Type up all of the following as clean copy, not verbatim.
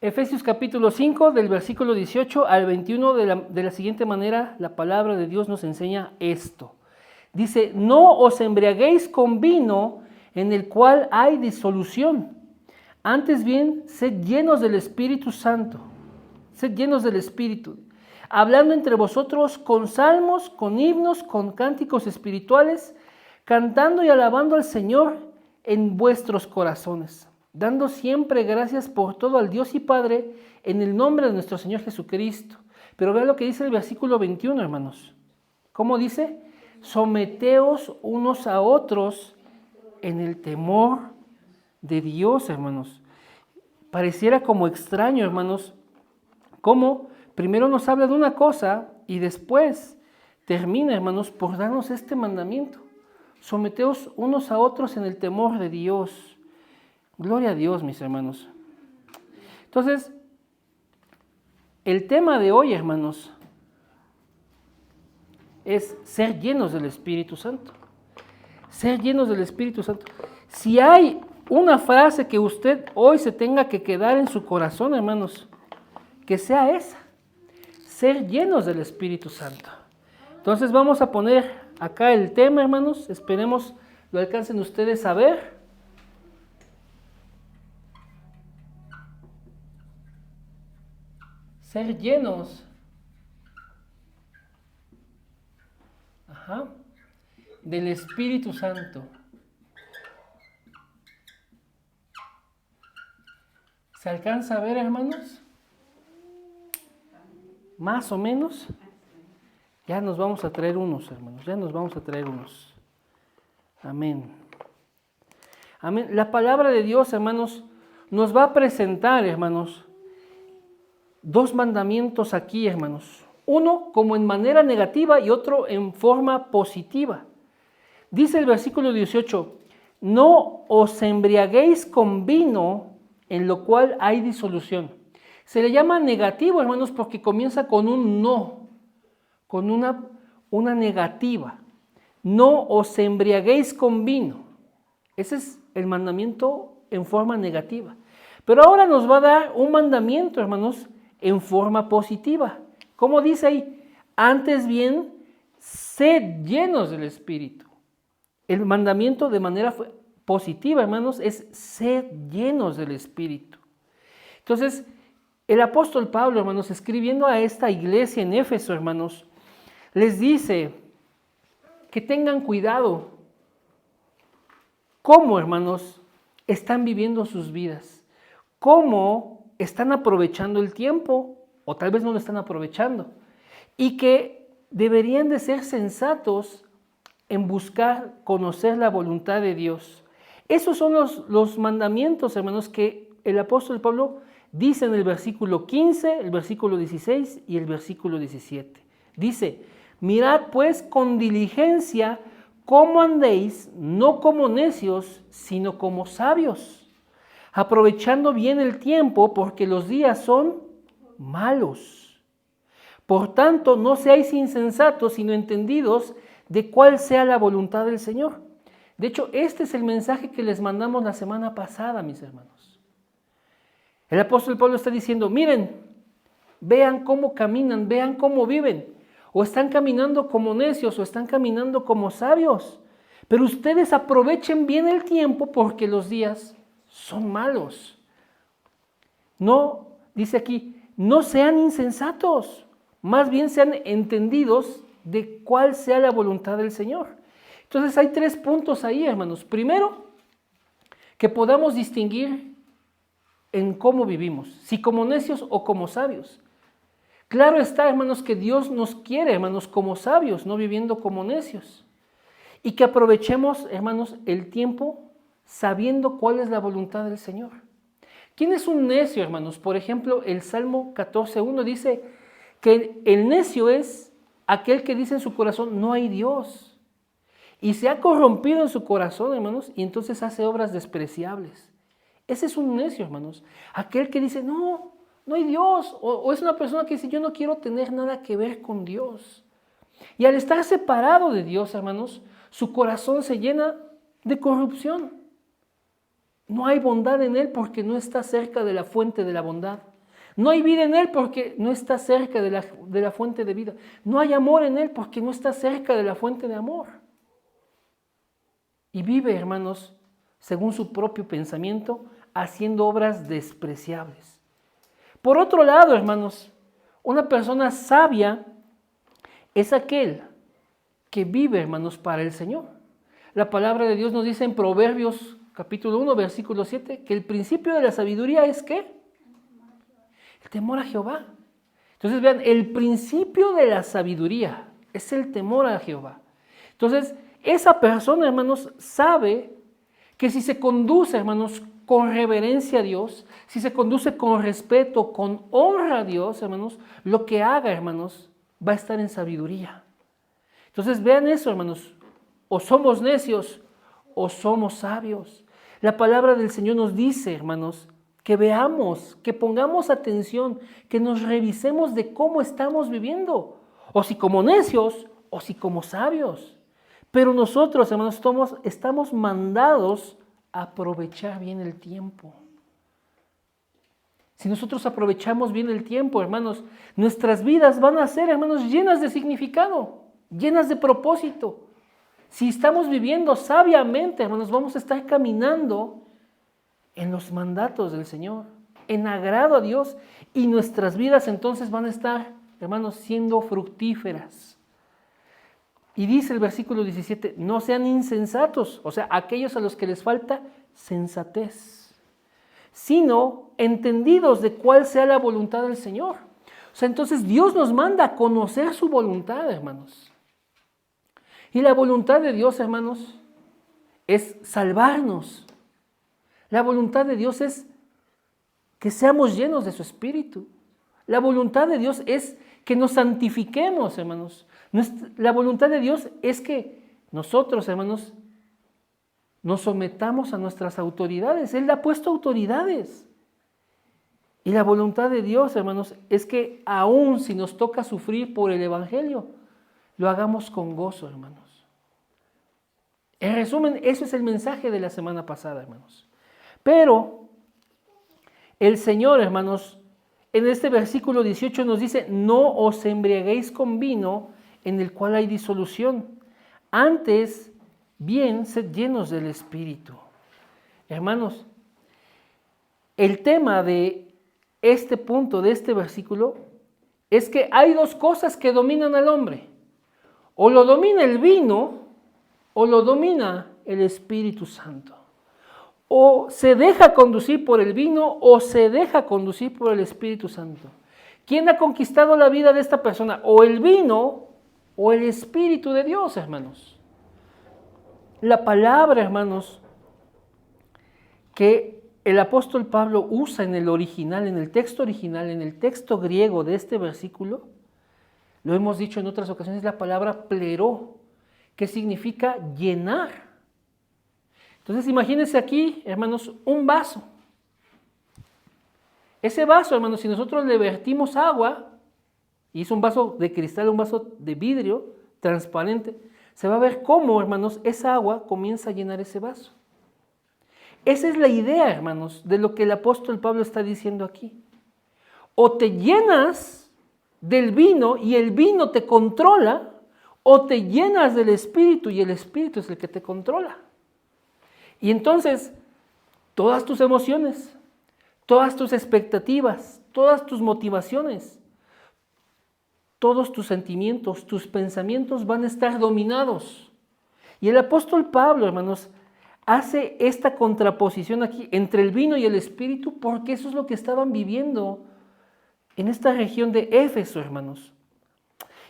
Efesios capítulo 5, del versículo 18 al 21, de la siguiente manera, la palabra de Dios nos enseña esto. Dice, no os embriaguéis con vino en el cual hay disolución. Antes bien, sed llenos del Espíritu Santo. Sed llenos del Espíritu. Hablando entre vosotros con salmos, con himnos, con cánticos espirituales, cantando y alabando al Señor en vuestros corazones, dando siempre gracias por todo al Dios y Padre en el nombre de nuestro Señor Jesucristo. Pero vean lo que dice el versículo 21, hermanos. ¿Cómo dice? Someteos unos a otros en el temor de Dios, hermanos. Pareciera como extraño, hermanos, cómo primero nos habla de una cosa y después termina, hermanos, por darnos este mandamiento. Someteos unos a otros en el temor de Dios. Gloria a Dios, mis hermanos. Entonces, el tema de hoy, hermanos, es ser llenos del Espíritu Santo. Ser llenos del Espíritu Santo. Si hay una frase que usted hoy se tenga que quedar en su corazón, hermanos, que sea esa. Ser llenos del Espíritu Santo. Entonces vamos a poner acá el tema, hermanos. Esperemos lo alcancen ustedes a ver. Ser llenos del Espíritu Santo. ¿Se alcanza a ver, hermanos? Más o menos. Ya nos vamos a traer unos, hermanos. Ya nos vamos a traer unos. Amén. Amén. La palabra de Dios, hermanos, nos va a presentar, hermanos, dos mandamientos aquí, hermanos. Uno como en manera negativa y otro en forma positiva. Dice el versículo 18, no os embriaguéis con vino en lo cual hay disolución. Se le llama negativo, hermanos, porque comienza con un no, con una negativa. No os embriaguéis con vino. Ese es el mandamiento en forma negativa. Pero ahora nos va a dar un mandamiento, hermanos, en forma positiva. ¿Cómo dice ahí? Antes bien, sed llenos del Espíritu. El mandamiento de manera positiva, hermanos, es sed llenos del Espíritu. Entonces, el apóstol Pablo, hermanos, escribiendo a esta iglesia en Éfeso, hermanos, les dice que tengan cuidado. ¿Cómo, hermanos, están viviendo sus vidas? ¿Cómo están aprovechando el tiempo? O tal vez no lo están aprovechando. Y que deberían de ser sensatos en buscar conocer la voluntad de Dios. Esos son los mandamientos, hermanos, que el apóstol Pablo dice en el versículo 15, el versículo 16 y el versículo 17. Dice, mirad pues con diligencia cómo andéis, no como necios, sino como sabios, aprovechando bien el tiempo, porque los días son malos. Por tanto, no seáis insensatos, sino entendidos de cuál sea la voluntad del Señor. De hecho, este es el mensaje que les mandamos la semana pasada, mis hermanos. El apóstol Pablo está diciendo, miren, vean cómo caminan, vean cómo viven. O están caminando como necios o están caminando como sabios. Pero ustedes aprovechen bien el tiempo porque los días son malos. No, dice aquí, no sean insensatos, más bien sean entendidos de cuál sea la voluntad del Señor. Entonces hay 3 puntos ahí, hermanos. Primero, que podamos distinguir en cómo vivimos, si como necios o como sabios. Claro está, hermanos, que Dios nos quiere, hermanos, como sabios, no viviendo como necios. Y que aprovechemos, hermanos, el tiempo sabiendo cuál es la voluntad del Señor. ¿Quién es un necio, hermanos? Por ejemplo, el Salmo 14:1 dice que el necio es aquel que dice en su corazón, no hay Dios. Y se ha corrompido en su corazón, hermanos, y entonces hace obras despreciables. Ese es un necio, hermanos. Aquel que dice, no hay Dios. O es una persona que dice, yo no quiero tener nada que ver con Dios. Y al estar separado de Dios, hermanos, su corazón se llena de corrupción. No hay bondad en él porque no está cerca de la fuente de la bondad. No hay vida en él porque no está cerca de la fuente de vida. No hay amor en él porque no está cerca de la fuente de amor. Y vive, hermanos, según su propio pensamiento, haciendo obras despreciables. Por otro lado, hermanos, una persona sabia es aquel que vive, hermanos, para el Señor. La palabra de Dios nos dice en Proverbios capítulo 1, versículo 7, que el principio de la sabiduría es ¿qué? El temor a Jehová. Entonces vean, el principio de la sabiduría es el temor a Jehová. Entonces, esa persona, hermanos, sabe que si se conduce, hermanos, con reverencia a Dios, si se conduce con respeto, con honra a Dios, hermanos, lo que haga, hermanos, va a estar en sabiduría. Entonces vean eso, hermanos, o somos necios o somos sabios. La palabra del Señor nos dice, hermanos, que veamos, que pongamos atención, que nos revisemos de cómo estamos viviendo, o si como necios o si como sabios. Pero nosotros, hermanos, estamos mandados a aprovechar bien el tiempo. Si nosotros aprovechamos bien el tiempo, hermanos, nuestras vidas van a ser, hermanos, llenas de significado, llenas de propósito. Si estamos viviendo sabiamente, hermanos, vamos a estar caminando en los mandatos del Señor, en agrado a Dios, y nuestras vidas entonces van a estar, hermanos, siendo fructíferas. Y dice el versículo 17, no sean insensatos, o sea, aquellos a los que les falta sensatez, sino entendidos de cuál sea la voluntad del Señor. O sea, entonces Dios nos manda a conocer su voluntad, hermanos. Y la voluntad de Dios, hermanos, es salvarnos. La voluntad de Dios es que seamos llenos de su Espíritu. La voluntad de Dios es que nos santifiquemos, hermanos. La voluntad de Dios es que nosotros, hermanos, nos sometamos a nuestras autoridades. Él ha puesto autoridades. Y la voluntad de Dios, hermanos, es que aun si nos toca sufrir por el Evangelio, lo hagamos con gozo, hermanos. En resumen, eso es el mensaje de la semana pasada, hermanos. Pero el Señor, hermanos, en este versículo 18 nos dice, no os embriaguéis con vino en el cual hay disolución. Antes, bien, sed llenos del Espíritu. Hermanos, el tema de este punto, de este versículo, es que hay dos cosas que dominan al hombre. O lo domina el vino, o lo domina el Espíritu Santo. O se deja conducir por el vino, o se deja conducir por el Espíritu Santo. ¿Quién ha conquistado la vida de esta persona? O el vino, o el Espíritu de Dios, hermanos. La palabra, hermanos, que el apóstol Pablo usa en el original, en el texto original, en el texto griego de este versículo, lo hemos dicho en otras ocasiones, es la palabra pleró, que significa llenar. Entonces imagínense aquí, hermanos, un vaso. Ese vaso, hermanos, si nosotros le vertimos agua, y es un vaso de cristal, un vaso de vidrio transparente, se va a ver cómo, hermanos, esa agua comienza a llenar ese vaso. Esa es la idea, hermanos, de lo que el apóstol Pablo está diciendo aquí. O te llenas del vino y el vino te controla, o te llenas del Espíritu y el Espíritu es el que te controla. Y entonces, todas tus emociones, todas tus expectativas, todas tus motivaciones, todos tus sentimientos, tus pensamientos van a estar dominados. Y el apóstol Pablo, hermanos, hace esta contraposición aquí entre el vino y el Espíritu porque eso es lo que estaban viviendo en esta región de Éfeso, hermanos.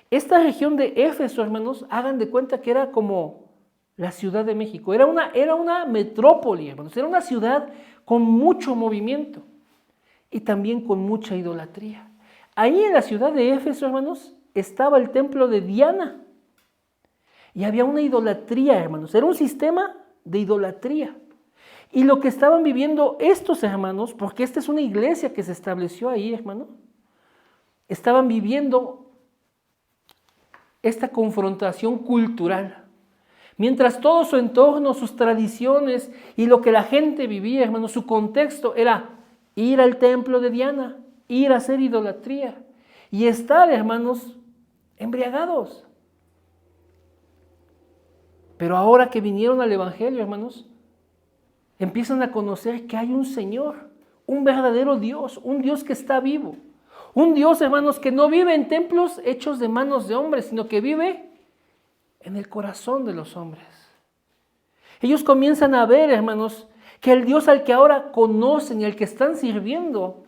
Esta región de Éfeso, hermanos, hagan de cuenta que era como la Ciudad de México. Era una metrópoli, hermanos. Era una ciudad con mucho movimiento y también con mucha idolatría. Ahí en la ciudad de Éfeso, hermanos, estaba el templo de Diana. Y había una idolatría, hermanos. Era un sistema de idolatría. Y lo que estaban viviendo estos hermanos, porque esta es una iglesia que se estableció ahí, hermano, estaban viviendo esta confrontación cultural. Mientras todo su entorno, sus tradiciones y lo que la gente vivía, hermano, su contexto era ir al templo de Diana, ir a hacer idolatría y estar, hermanos, embriagados. Pero ahora que vinieron al Evangelio, hermanos, empiezan a conocer que hay un Señor, un verdadero Dios, un Dios que está vivo. Un Dios, hermanos, que no vive en templos hechos de manos de hombres, sino que vive en el corazón de los hombres. Ellos comienzan a ver, hermanos, que el Dios al que ahora conocen y al que están sirviendo,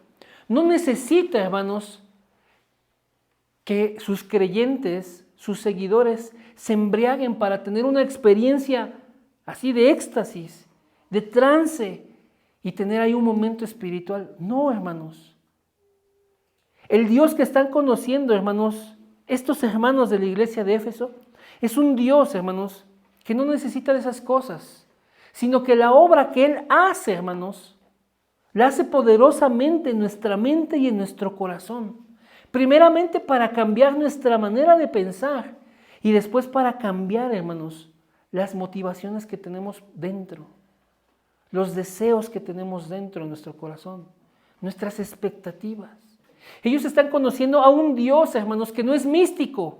no necesita, hermanos, que sus creyentes, sus seguidores, se embriaguen para tener una experiencia así de éxtasis, de trance y tener ahí un momento espiritual. No, hermanos. El Dios que están conociendo, hermanos, estos hermanos de la iglesia de Éfeso, es un Dios, hermanos, que no necesita de esas cosas, sino que la obra que Él hace, hermanos, la hace poderosamente en nuestra mente y en nuestro corazón. Primeramente para cambiar nuestra manera de pensar y después para cambiar, hermanos, las motivaciones que tenemos dentro, los deseos que tenemos dentro de nuestro corazón, nuestras expectativas. Ellos están conociendo a un Dios, hermanos, que no es místico,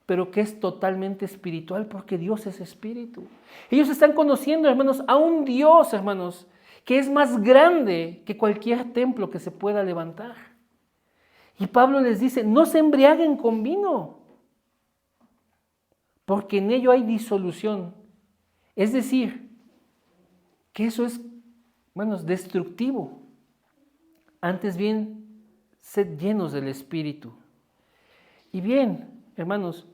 pero que es totalmente espiritual, porque Dios es espíritu. Ellos están conociendo, hermanos, a un Dios, hermanos, que es más grande que cualquier templo que se pueda levantar. Y Pablo les dice, no se embriaguen con vino, porque en ello hay disolución. Es decir, que eso es, hermanos, destructivo. Antes bien, sed llenos del Espíritu. Y bien, hermanos,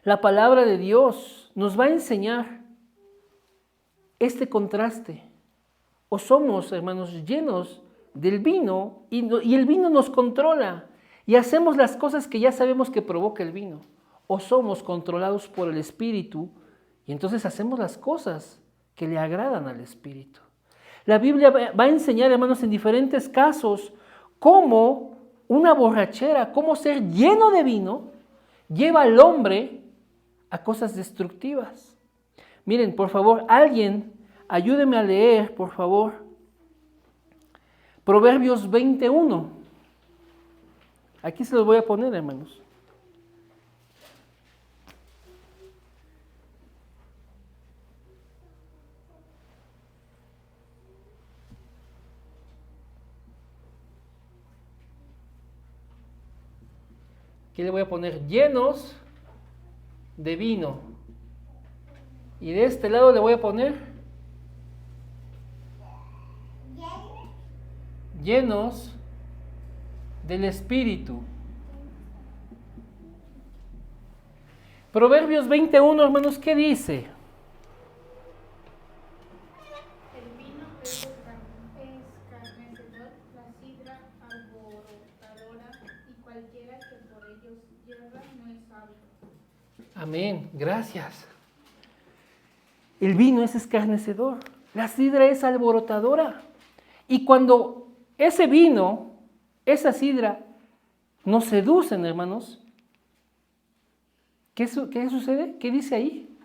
la palabra de Dios nos va a enseñar este contraste. O somos, hermanos, llenos del vino y el vino nos controla y hacemos las cosas que ya sabemos que provoca el vino. O somos controlados por el Espíritu y entonces hacemos las cosas que le agradan al Espíritu. La Biblia va a enseñar, hermanos, en diferentes casos cómo una borrachera, cómo ser lleno de vino lleva al hombre a cosas destructivas. Miren, por favor, alguien ayúdeme a leer, por favor, Proverbios 21. Aquí se los voy a poner, hermanos. Aquí le voy a poner llenos de vino. Y de este lado le voy a poner llenos del Espíritu. Proverbios 21, hermanos, ¿qué dice? El vino es escarnecedor, la sidra alborotadora, y cualquiera que por ellos yerra no es sabio. Amén, gracias. El vino es escarnecedor, la sidra es alborotadora. Y cuando ese vino, esa sidra, nos seducen, hermanos, ¿qué sucede? ¿Qué dice ahí?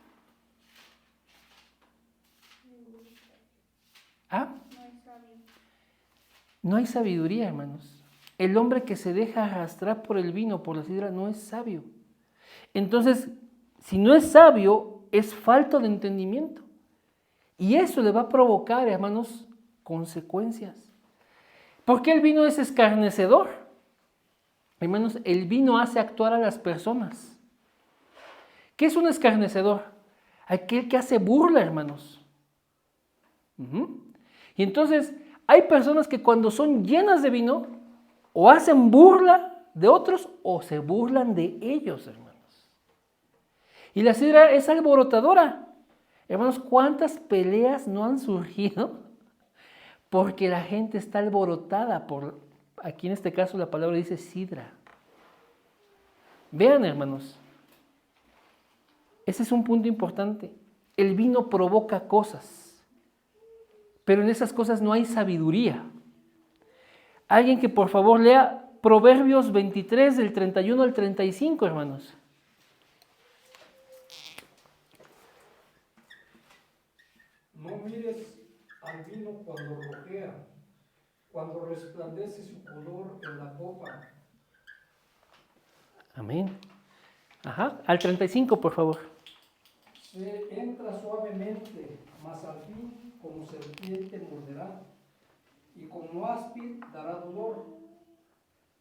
¿Ah? No hay sabiduría, hermanos. El hombre que se deja arrastrar por el vino, por la sidra, no es sabio. Entonces, si no es sabio, es falto de entendimiento. Y eso le va a provocar, hermanos, consecuencias. ¿Por qué el vino es escarnecedor? Hermanos, el vino hace actuar a las personas. ¿Qué es un escarnecedor? Aquel que hace burla, hermanos. Y entonces, hay personas que cuando son llenas de vino, o hacen burla de otros, o se burlan de ellos, hermanos. Y la sidra es alborotadora. Hermanos, ¿cuántas peleas no han surgido? Porque la gente está alborotada por, aquí en este caso la palabra dice sidra. Vean, hermanos, ese es un punto importante. El vino provoca cosas, pero en esas cosas no hay sabiduría. Alguien que por favor lea Proverbios 23 del 31 al 35, hermanos. No mires al vino cuando rojea, cuando resplandece su color en la copa. Amén. Ajá, al 35, por favor. Se entra suavemente, mas al fin como serpiente morderá, y como áspid dará dolor.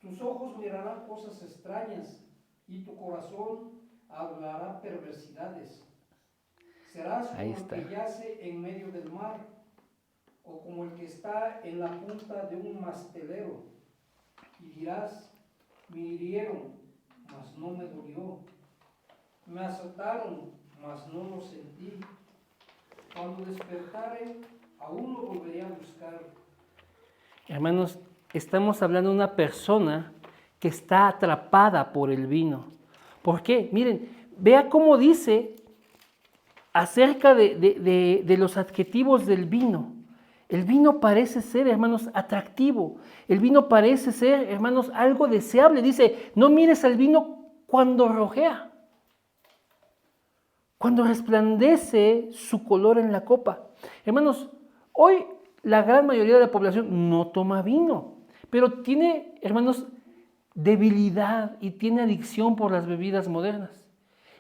Tus ojos mirarán cosas extrañas, y tu corazón hablará perversidades. Serás como el que yace en medio del mar, o como el que está en la punta de un mastelero, y dirás, me hirieron, mas no me dolió, me azotaron, mas no lo sentí. Cuando despertare, aún lo volveré a buscar. Hermanos, estamos hablando de una persona que está atrapada por el vino. ¿Por qué? Miren, vea cómo dice acerca de los adjetivos del vino. El vino parece ser, hermanos, atractivo. El vino parece ser, hermanos, algo deseable. Dice, no mires al vino cuando rojea, cuando resplandece su color en la copa. Hermanos, hoy la gran mayoría de la población no toma vino, pero tiene, hermanos, debilidad y tiene adicción por las bebidas modernas.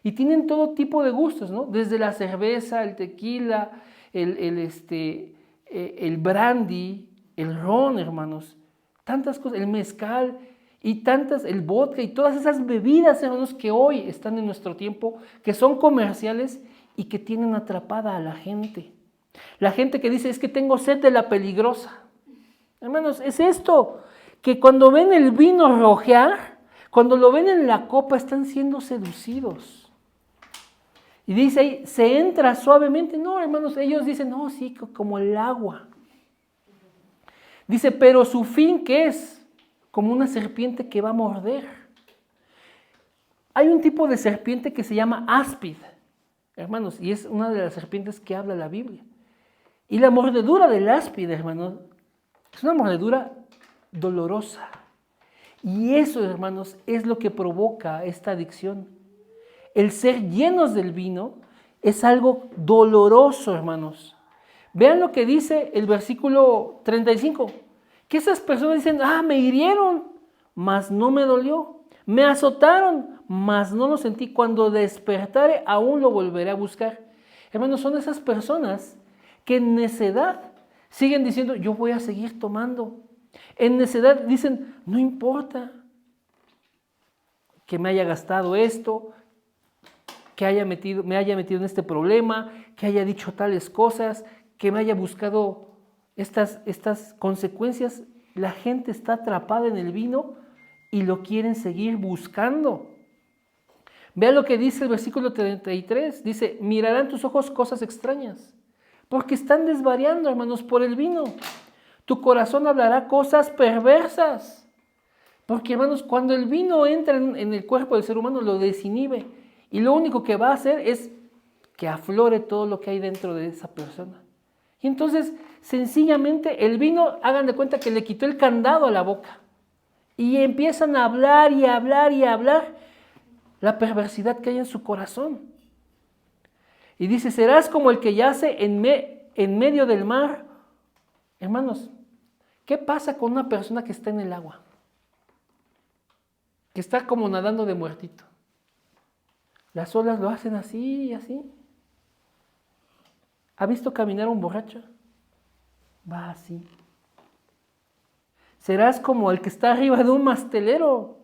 Y tienen todo tipo de gustos, ¿no? Desde la cerveza, el tequila, el brandy, el ron, hermanos, tantas cosas, el mezcal y tantas, el vodka y todas esas bebidas, hermanos, que hoy están en nuestro tiempo, que son comerciales y que tienen atrapada a la gente. La gente que dice, es que tengo sed de la peligrosa. Hermanos, es esto, que cuando ven el vino rojear, cuando lo ven en la copa, están siendo seducidos. Y dice ahí, se entra suavemente. No, hermanos, ellos dicen, no, sí, como el agua. Dice, pero su fin, ¿qué es? Como una serpiente que va a morder. Hay un tipo de serpiente que se llama áspid, hermanos, y es una de las serpientes que habla la Biblia. Y la mordedura del áspid, hermanos, es una mordedura dolorosa. Y eso, hermanos, es lo que provoca esta adicción. El ser llenos del vino es algo doloroso, hermanos. Vean lo que dice el versículo 35, que esas personas dicen, me hirieron, mas no me dolió, me azotaron, mas no lo sentí, cuando despertare aún lo volveré a buscar. Hermanos, son esas personas que en necedad siguen diciendo, yo voy a seguir tomando. En necedad dicen, no importa que me haya gastado esto, que me haya metido en este problema, que haya dicho tales cosas, que me haya buscado estas consecuencias. La gente está atrapada en el vino y lo quieren seguir buscando. Vean lo que dice el versículo 33. Dice, mirarán tus ojos cosas extrañas, porque están desvariando, hermanos, por el vino. Tu corazón hablará cosas perversas. Porque, hermanos, cuando el vino entra en el cuerpo del ser humano, lo desinhibe. Y lo único que va a hacer es que aflore todo lo que hay dentro de esa persona. Y entonces, sencillamente, el vino, hagan de cuenta que le quitó el candado a la boca. Y empiezan a hablar y a hablar y a hablar la perversidad que hay en su corazón. Y dice, serás como el que yace en medio del mar. Hermanos, ¿qué pasa con una persona que está en el agua? Que está como nadando de muertito. Las olas lo hacen así y así. ¿Ha visto caminar un borracho? Va así. Serás como el que está arriba de un mastelero.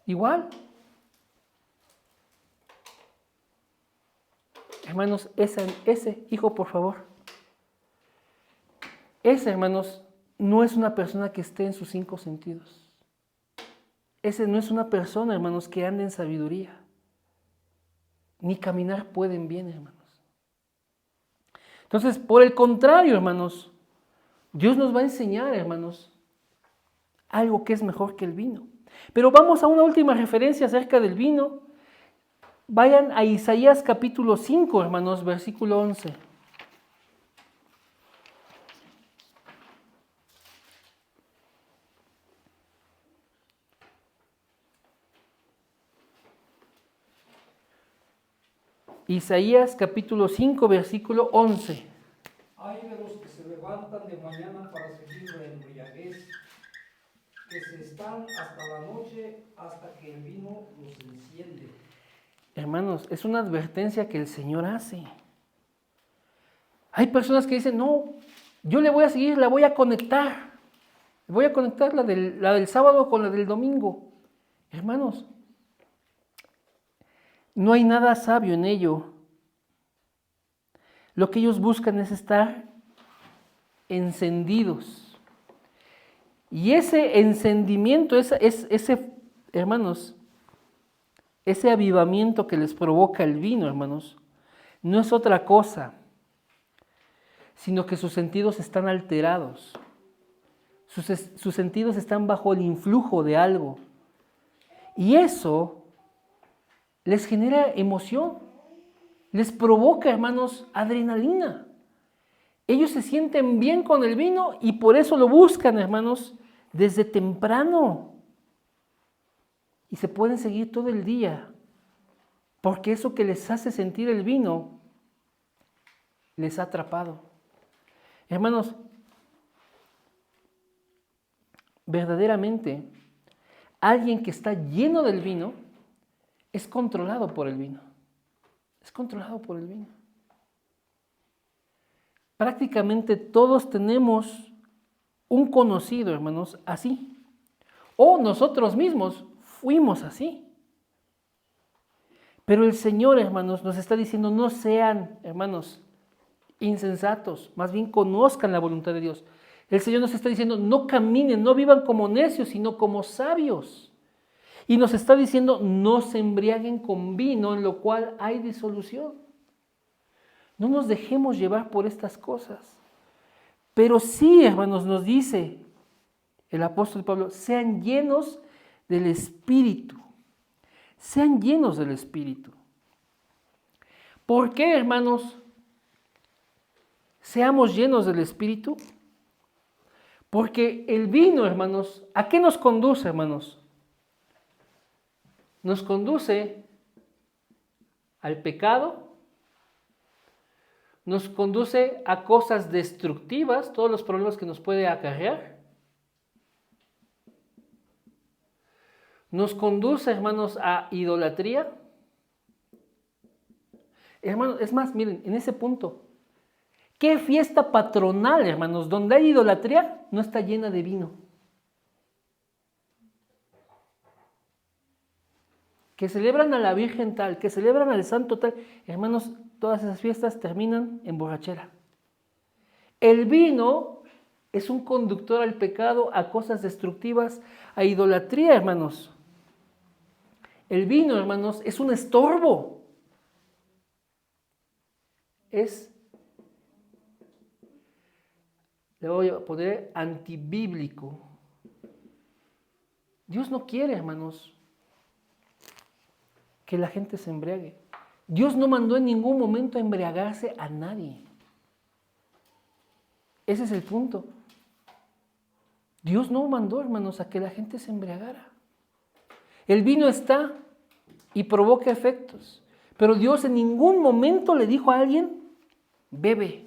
Igual. Hermanos, ese hijo, por favor. Ese, hermanos, no es una persona que esté en sus 5 sentidos. Ese no es una persona, hermanos, que ande en sabiduría. Ni caminar pueden bien, hermanos. Entonces, por el contrario, hermanos, Dios nos va a enseñar, hermanos, algo que es mejor que el vino. Pero vamos a una última referencia acerca del vino. Vayan a Isaías capítulo 5, hermanos, versículo 11. Isaías capítulo 5, versículo 11. Ay de los que se levantan de de mañana para seguir la embriaguez, que se están hasta la noche, hasta que el vino los enciende. Hermanos, es una advertencia que el Señor hace. Hay personas que dicen, no, yo le voy a seguir, la voy a conectar. Voy a conectar la del sábado con la del domingo. Hermanos, no hay nada sabio en ello. Lo que ellos buscan es estar encendidos. Y ese encendimiento, hermanos, ese avivamiento que les provoca el vino, hermanos, no es otra cosa, sino que sus sentidos están alterados. Sus sentidos están bajo el influjo de algo. Y eso les genera emoción, les provoca, hermanos, adrenalina. Ellos se sienten bien con el vino y por eso lo buscan, hermanos, desde temprano. Y se pueden seguir todo el día, porque eso que les hace sentir el vino les ha atrapado. Hermanos, verdaderamente, alguien que está lleno del vino es controlado por el vino. Es controlado por el vino. Prácticamente todos tenemos un conocido, hermanos, así. O nosotros mismos fuimos así. Pero el Señor, hermanos, nos está diciendo, no sean, hermanos, insensatos, más bien conozcan la voluntad de Dios. El Señor nos está diciendo, no caminen, no vivan como necios, sino como sabios. Y nos está diciendo, no se embriaguen con vino, en lo cual hay disolución. No nos dejemos llevar por estas cosas. Pero sí, hermanos, nos dice el apóstol Pablo, sean llenos del Espíritu. Sean llenos del Espíritu. ¿Por qué, hermanos, seamos llenos del Espíritu? Porque el vino, hermanos, ¿a qué nos conduce, hermanos? Nos conduce al pecado, nos conduce a cosas destructivas, todos los problemas que nos puede acarrear. Nos conduce, hermanos, a idolatría. Hermanos, es más, miren, en ese punto, ¿qué fiesta patronal, hermanos, donde hay idolatría, no está llena de vino? Que celebran a la Virgen tal, que celebran al Santo tal, hermanos, todas esas fiestas terminan en borrachera. El vino es un conductor al pecado, a cosas destructivas, a idolatría, hermanos. El vino, hermanos, es un estorbo. Le voy a poner antibíblico. Dios no quiere, hermanos, que la gente se embriague. Dios no mandó en ningún momento a embriagarse a nadie. Ese es el punto. Dios no mandó, hermanos, a que la gente se embriagara. El vino está y provoca efectos, pero Dios en ningún momento le dijo a alguien, bebe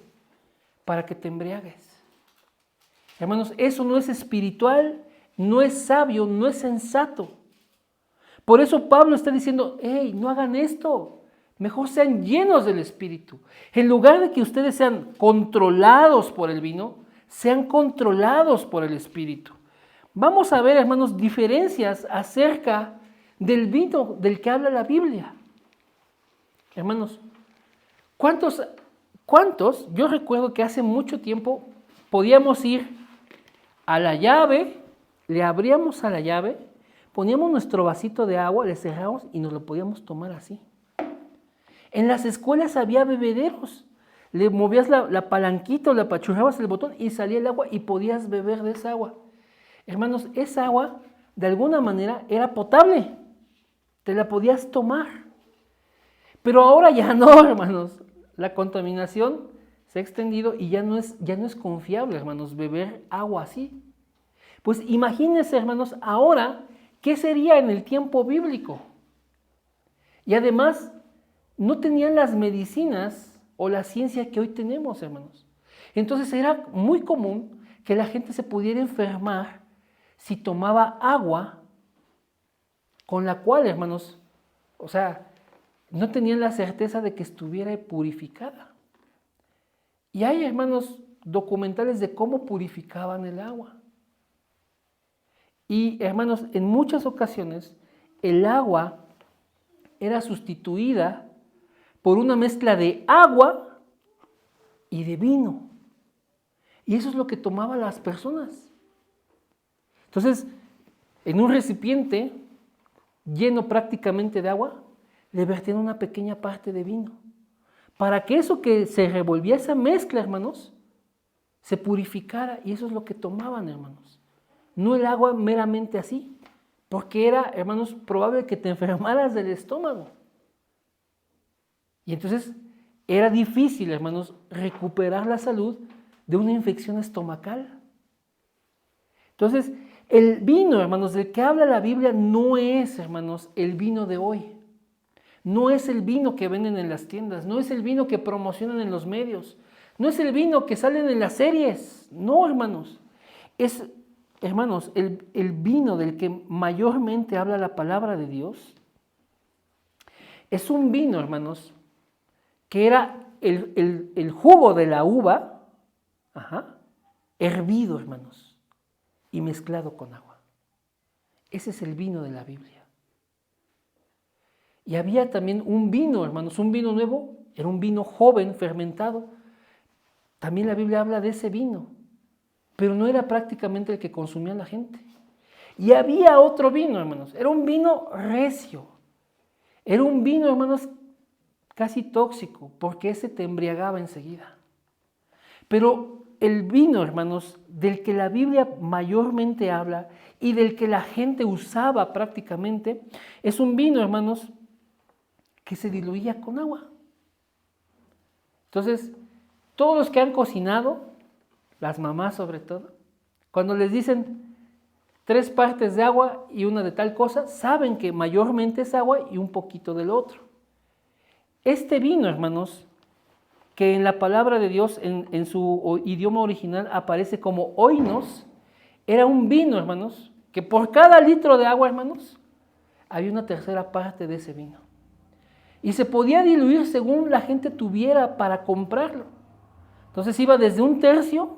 para que te embriagues. Hermanos, eso no es espiritual, no es sabio, no es sensato. Por eso Pablo está diciendo, hey, no hagan esto, mejor sean llenos del Espíritu. En lugar de que ustedes sean controlados por el vino, sean controlados por el Espíritu. Vamos a ver, hermanos, diferencias acerca del vino del que habla la Biblia. Hermanos, ¿cuántos? Yo recuerdo que hace mucho tiempo podíamos ir a la llave, le abríamos a la llave, poníamos nuestro vasito de agua, le cerramos y nos lo podíamos tomar así. En las escuelas había bebederos. Le movías la palanquita o le apachurrabas el botón y salía el agua y podías beber de esa agua. Hermanos, esa agua de alguna manera era potable. Te la podías tomar. Pero ahora ya no, hermanos. La contaminación se ha extendido y ya no es confiable, hermanos, beber agua así. Pues imagínense, hermanos, ahora, ¿qué sería en el tiempo bíblico? Y además, no tenían las medicinas o la ciencia que hoy tenemos, hermanos. Entonces era muy común que la gente se pudiera enfermar si tomaba agua con la cual, hermanos, o sea, no tenían la certeza de que estuviera purificada. Y hay, hermanos, documentales de cómo purificaban el agua. Y, hermanos, en muchas ocasiones el agua era sustituida por una mezcla de agua y de vino. Y eso es lo que tomaban las personas. Entonces, en un recipiente lleno prácticamente de agua, le vertían una pequeña parte de vino. Para que eso que se revolvía, esa mezcla, hermanos, se purificara. Y eso es lo que tomaban, hermanos. No el agua meramente así. Porque era, hermanos, probable que te enfermaras del estómago. Y entonces era difícil, hermanos, recuperar la salud de una infección estomacal. Entonces, el vino, hermanos, del que habla la Biblia no es, hermanos, el vino de hoy. No es el vino que venden en las tiendas, no es el vino que promocionan en los medios, no es el vino que salen en las series. No, hermanos. Es, hermanos, el vino del que mayormente habla la palabra de Dios. Es un vino, hermanos, que era el jugo de la uva, hervido, hermanos, y mezclado con agua. Ese es el vino de la Biblia. Y había también un vino, hermanos, un vino nuevo, era un vino joven, fermentado. También la Biblia habla de ese vino, pero no era prácticamente el que consumía la gente. Y había otro vino, hermanos, era un vino recio. Era un vino, hermanos, casi tóxico, porque ese te embriagaba enseguida. Pero el vino, hermanos, del que la Biblia mayormente habla y del que la gente usaba prácticamente, es un vino, hermanos, que se diluía con agua. Entonces, todos los que han cocinado, las mamás sobre todo, cuando les dicen 3 partes de agua y una de tal cosa, saben que mayormente es agua y un poquito del otro. Este vino, hermanos, que en la palabra de Dios, en su idioma original, aparece como oinos, era un vino, hermanos, que por cada litro de agua, hermanos, había una tercera parte de ese vino. Y se podía diluir según la gente tuviera para comprarlo. Entonces iba desde 1/3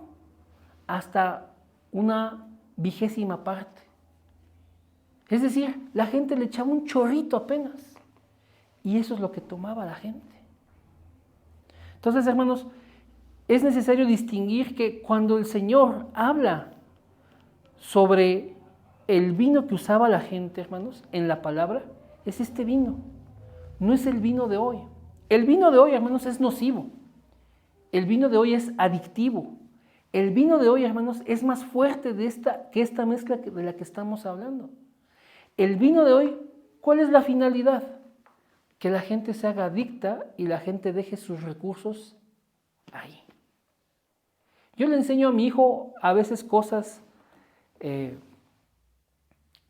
hasta una 20ª parte. Es decir, la gente le echaba un chorrito apenas. Y eso es lo que tomaba la gente. Entonces, hermanos, es necesario distinguir que cuando el Señor habla sobre el vino que usaba la gente, hermanos, en la palabra, es este vino. No es el vino de hoy. El vino de hoy, hermanos, es nocivo. El vino de hoy es adictivo. El vino de hoy, hermanos, es más fuerte que esta mezcla de la que estamos hablando. El vino de hoy, ¿cuál es la finalidad? Que la gente se haga adicta y la gente deje sus recursos ahí. Yo le enseño a mi hijo a veces cosas que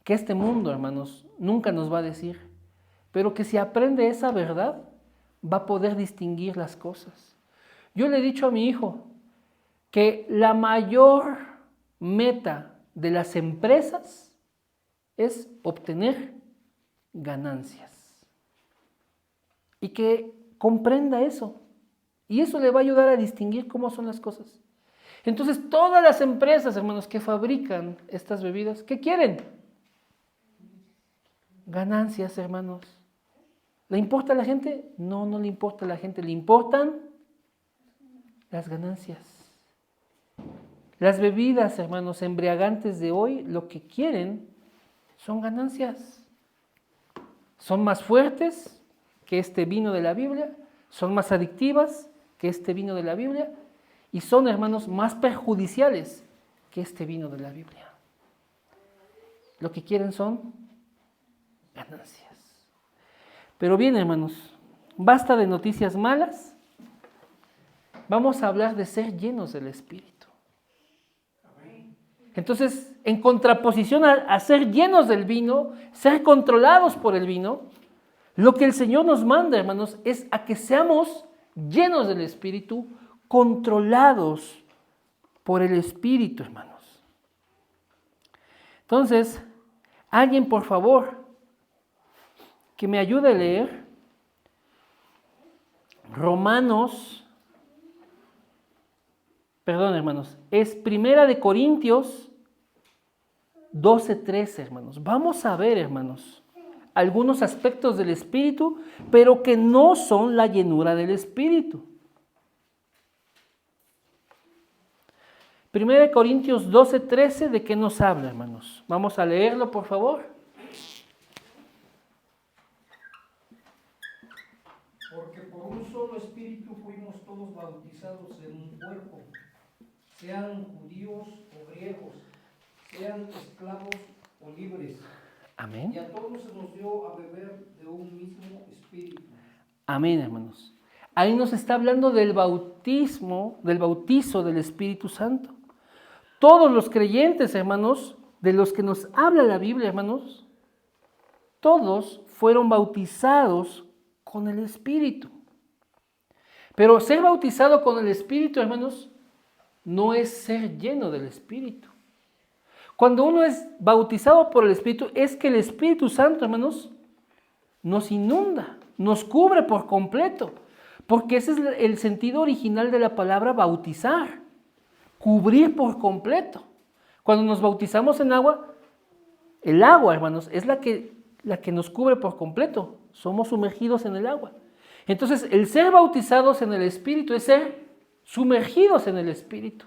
este mundo, hermanos, nunca nos va a decir, pero que si aprende esa verdad, va a poder distinguir las cosas. Yo le he dicho a mi hijo que la mayor meta de las empresas es obtener ganancias. Y que comprenda eso. Y eso le va a ayudar a distinguir cómo son las cosas. Entonces, todas las empresas, hermanos, que fabrican estas bebidas, ¿qué quieren? Ganancias, hermanos. ¿Le importa a la gente? No, no le importa a la gente. Le importan las ganancias. Las bebidas, hermanos, embriagantes de hoy, lo que quieren son ganancias. Son más fuertes que este vino de la Biblia, son más adictivas que este vino de la Biblia y son, hermanos, más perjudiciales que este vino de la Biblia. Lo que quieren son ganancias. Pero bien, hermanos, basta de noticias malas. Vamos a hablar de ser llenos del Espíritu. Entonces, en contraposición a ser llenos del vino, ser controlados por el vino, lo que el Señor nos manda, hermanos, es a que seamos llenos del Espíritu, controlados por el Espíritu, hermanos. Entonces, alguien, por favor, que me ayude a leer es 1 Corintios 12:13, hermanos. Vamos a ver, hermanos, algunos aspectos del Espíritu, pero que no son la llenura del Espíritu. 1 Corintios 12:13, ¿de qué nos habla, hermanos? Vamos a leerlo, por favor. Porque por un solo Espíritu fuimos todos bautizados en un cuerpo, sean judíos o griegos, sean esclavos o libres. Amén. Y a todos se nos dio a beber de un mismo Espíritu. Amén, hermanos. Ahí nos está hablando del bautismo, del bautizo del Espíritu Santo. Todos los creyentes, hermanos, de los que nos habla la Biblia, hermanos, todos fueron bautizados con el Espíritu. Pero ser bautizado con el Espíritu, hermanos, no es ser lleno del Espíritu. Cuando uno es bautizado por el Espíritu, es que el Espíritu Santo, hermanos, nos inunda, nos cubre por completo. Porque ese es el sentido original de la palabra bautizar, cubrir por completo. Cuando nos bautizamos en agua, el agua, hermanos, es la que nos cubre por completo. Somos sumergidos en el agua. Entonces, el ser bautizados en el Espíritu es ser sumergidos en el Espíritu.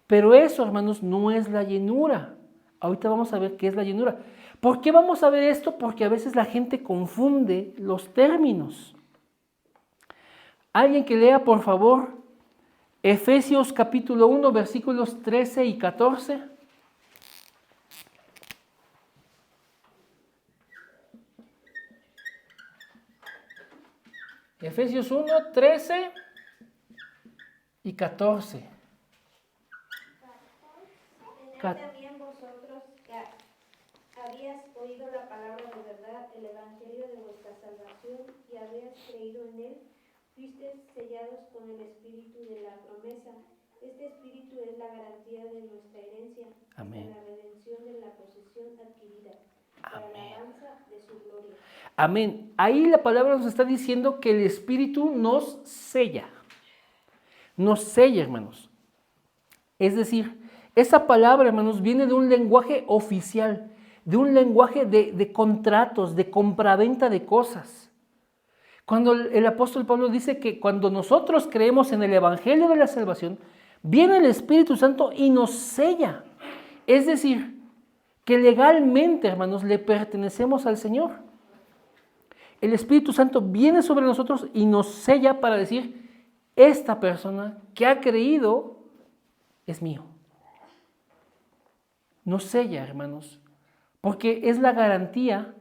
Pero eso, hermanos, no es la llenura. Ahorita vamos a ver qué es la llenura. ¿Por qué vamos a ver esto? Porque a veces la gente confunde los términos. Alguien que lea, por favor, Efesios capítulo 1, versículos 13 y 14. Efesios 1, 13 y 14. También vosotros que habías oído la palabra de verdad, el evangelio de vuestra salvación, y habías creído en él, fuisteis sellados con el espíritu de la promesa. Este espíritu es la garantía de nuestra herencia, Amén. la redención de la posesión adquirida, para la alabanza de su gloria. Amén. Ahí la palabra nos está diciendo que el Espíritu nos sella. Nos sella, hermanos. Es decir, esa palabra, hermanos, viene de un lenguaje oficial, de un lenguaje de contratos, de compraventa de cosas. Cuando el apóstol Pablo dice que cuando nosotros creemos en el Evangelio de la salvación, viene el Espíritu Santo y nos sella. Es decir, que legalmente, hermanos, le pertenecemos al Señor. El Espíritu Santo viene sobre nosotros y nos sella para decir, esta persona que ha creído es mío. Nos sella, hermanos, porque es la garantía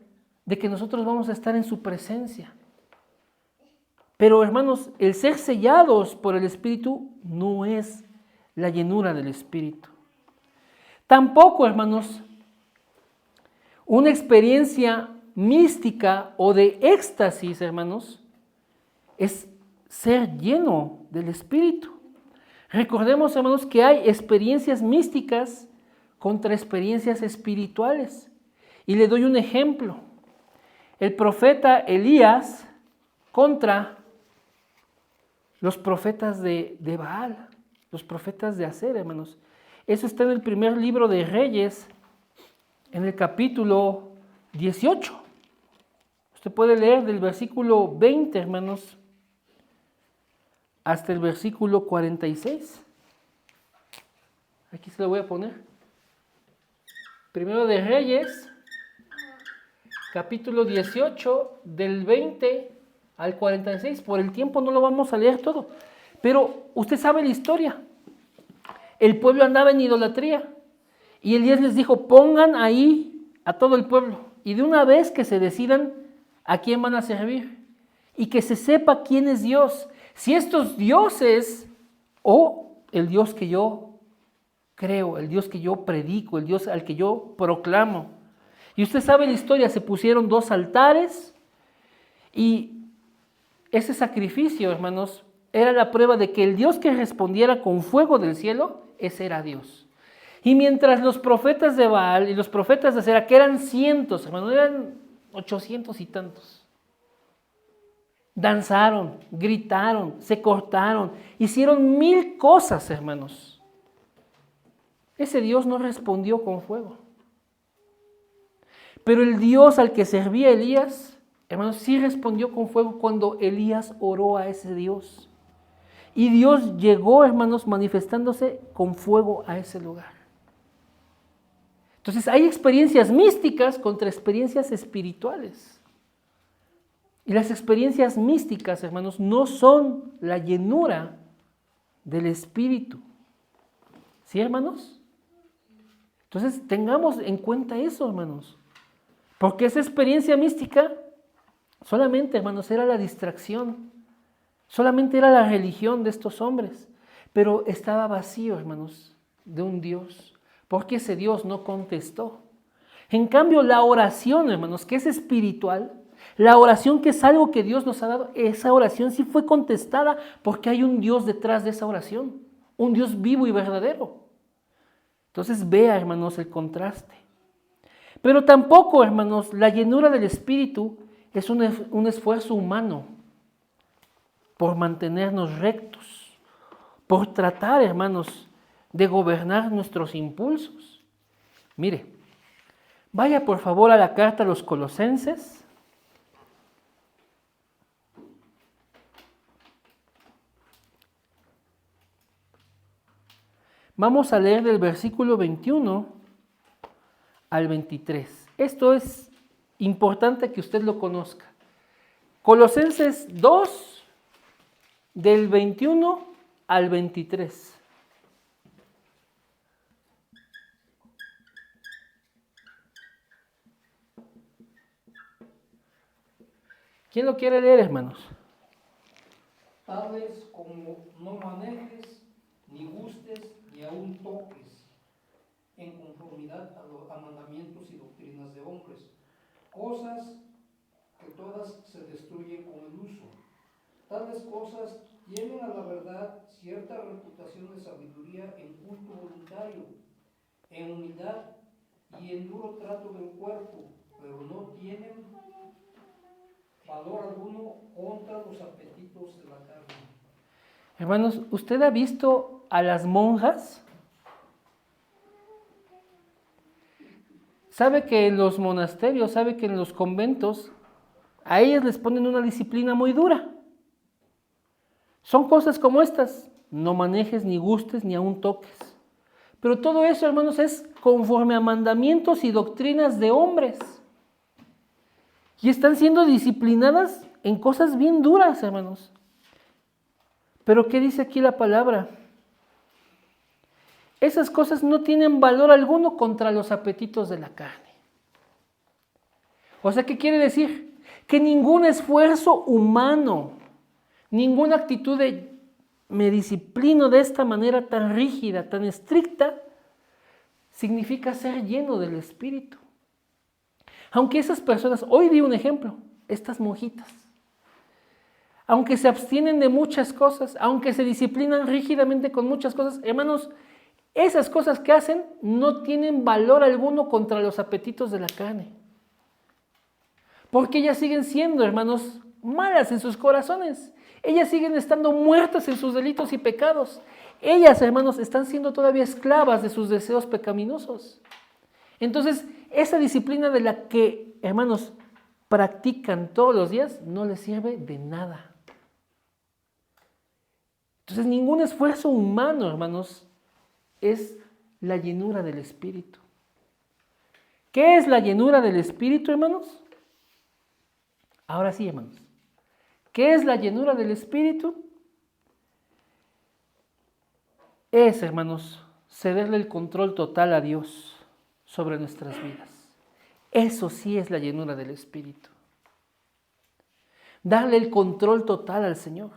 de que nosotros vamos a estar en su presencia. Pero, hermanos, el ser sellados por el Espíritu no es la llenura del Espíritu. Tampoco, hermanos, una experiencia mística o de éxtasis, hermanos, es ser lleno del Espíritu. Recordemos, hermanos, que hay experiencias místicas contra experiencias espirituales. Y le doy un ejemplo. El profeta Elías contra los profetas de Baal, los profetas de Aser, hermanos. Eso está en el primer libro de Reyes, en el capítulo 18. Usted puede leer del versículo 20, hermanos, hasta el versículo 46. Aquí se lo voy a poner. Primero de Reyes, capítulo 18, del 20 al 46. Por el tiempo no lo vamos a leer todo, pero usted sabe la historia. El pueblo andaba en idolatría y Elías les dijo, pongan ahí a todo el pueblo y de una vez que se decidan a quién van a servir y que se sepa quién es Dios. Si estos dioses o el Dios que yo creo, el Dios que yo predico, el Dios al que yo proclamo. Y usted sabe la historia, se pusieron 2 altares y ese sacrificio, hermanos, era la prueba de que el Dios que respondiera con fuego del cielo, ese era Dios. Y mientras los profetas de Baal y los profetas de Acera, que eran cientos, hermanos, eran 800 y tantos, danzaron, gritaron, se cortaron, hicieron 1000 cosas, hermanos. Ese Dios no respondió con fuego. Pero el Dios al que servía Elías, hermanos, sí respondió con fuego cuando Elías oró a ese Dios. Y Dios llegó, hermanos, manifestándose con fuego a ese lugar. Entonces hay experiencias místicas contra experiencias espirituales. Y las experiencias místicas, hermanos, no son la llenura del Espíritu. ¿Sí, hermanos? Entonces tengamos en cuenta eso, hermanos. Porque esa experiencia mística solamente, hermanos, era la distracción. Solamente era la religión de estos hombres. Pero estaba vacío, hermanos, de un Dios. Porque ese Dios no contestó. En cambio, la oración, hermanos, que es espiritual, la oración que es algo que Dios nos ha dado, esa oración sí fue contestada porque hay un Dios detrás de esa oración. Un Dios vivo y verdadero. Entonces vea, hermanos, el contraste. Pero tampoco, hermanos, la llenura del Espíritu es un esfuerzo humano por mantenernos rectos, por tratar, hermanos, de gobernar nuestros impulsos. Mire, vaya por favor a la carta a los Colosenses. Vamos a leer del versículo 21 al 23. Esto es importante que usted lo conozca. Colosenses 2, del 21 al 23. ¿Quién lo quiere leer, hermanos? Tales como no manejes, ni gustes, ni aun toques, en conformidad a mandamientos y doctrinas de hombres, cosas que todas se destruyen con el uso. Tales cosas tienen a la verdad cierta reputación de sabiduría en culto voluntario, en humildad y en duro trato del cuerpo, pero no tienen valor alguno contra los apetitos de la carne. Hermanos, ¿usted ha visto a las monjas? Sabe que en los monasterios, sabe que en los conventos, a ellas les ponen una disciplina muy dura. Son cosas como estas: no manejes, ni gustes, ni aun toques. Pero todo eso, hermanos, es conforme a mandamientos y doctrinas de hombres. Y están siendo disciplinadas en cosas bien duras, hermanos. Pero ¿qué dice aquí la palabra? Esas cosas no tienen valor alguno contra los apetitos de la carne. O sea, ¿qué quiere decir? Que ningún esfuerzo humano, ninguna actitud de me disciplino de esta manera tan rígida, tan estricta, significa ser lleno del Espíritu. Aunque esas personas, hoy di un ejemplo, estas monjitas, aunque se abstienen de muchas cosas, aunque se disciplinan rígidamente con muchas cosas, hermanos, esas cosas que hacen no tienen valor alguno contra los apetitos de la carne. Porque ellas siguen siendo, hermanos, malas en sus corazones. Ellas siguen estando muertas en sus delitos y pecados. Ellas, hermanos, están siendo todavía esclavas de sus deseos pecaminosos. Entonces, esa disciplina de la que, hermanos, practican todos los días no les sirve de nada. Entonces, ningún esfuerzo humano, hermanos, es la llenura del Espíritu. ¿Qué es la llenura del Espíritu, hermanos? Ahora sí, hermanos. ¿Qué es la llenura del Espíritu? Es, hermanos, cederle el control total a Dios sobre nuestras vidas. Eso sí es la llenura del Espíritu. Darle el control total al Señor.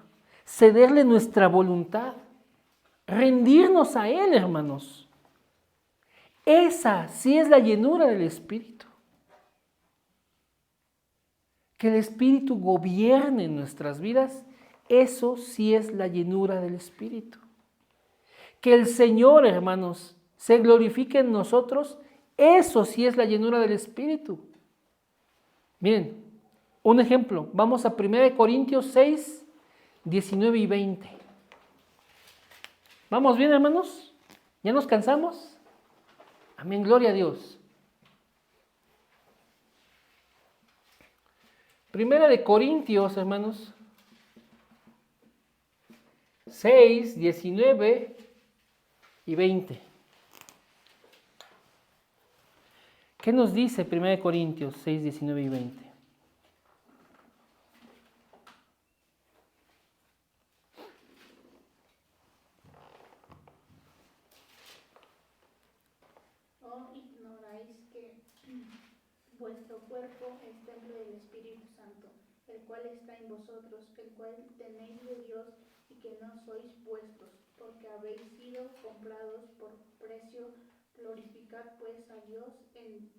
Cederle nuestra voluntad. Rendirnos a Él, hermanos. Esa sí es la llenura del Espíritu. Que el Espíritu gobierne en nuestras vidas, Eso sí es la llenura del Espíritu. Que el Señor, hermanos, se glorifique en nosotros, eso sí es la llenura del Espíritu. Miren, un ejemplo, vamos a 1 Corintios 6, 19 y 20. ¿Vamos bien, hermanos? ¿Ya nos cansamos? Amén, gloria a Dios. 1 Corintios, hermanos, 6, 19 y 20. ¿Qué nos dice 1 Corintios 6, 19 y 20? ¿O ignoráis que vuestro cuerpo es templo del Espíritu Santo, el cual está en vosotros, el cual tenéis de Dios, y que no sois vuestros, porque habéis sido comprados por precio? Glorificad pues a Dios en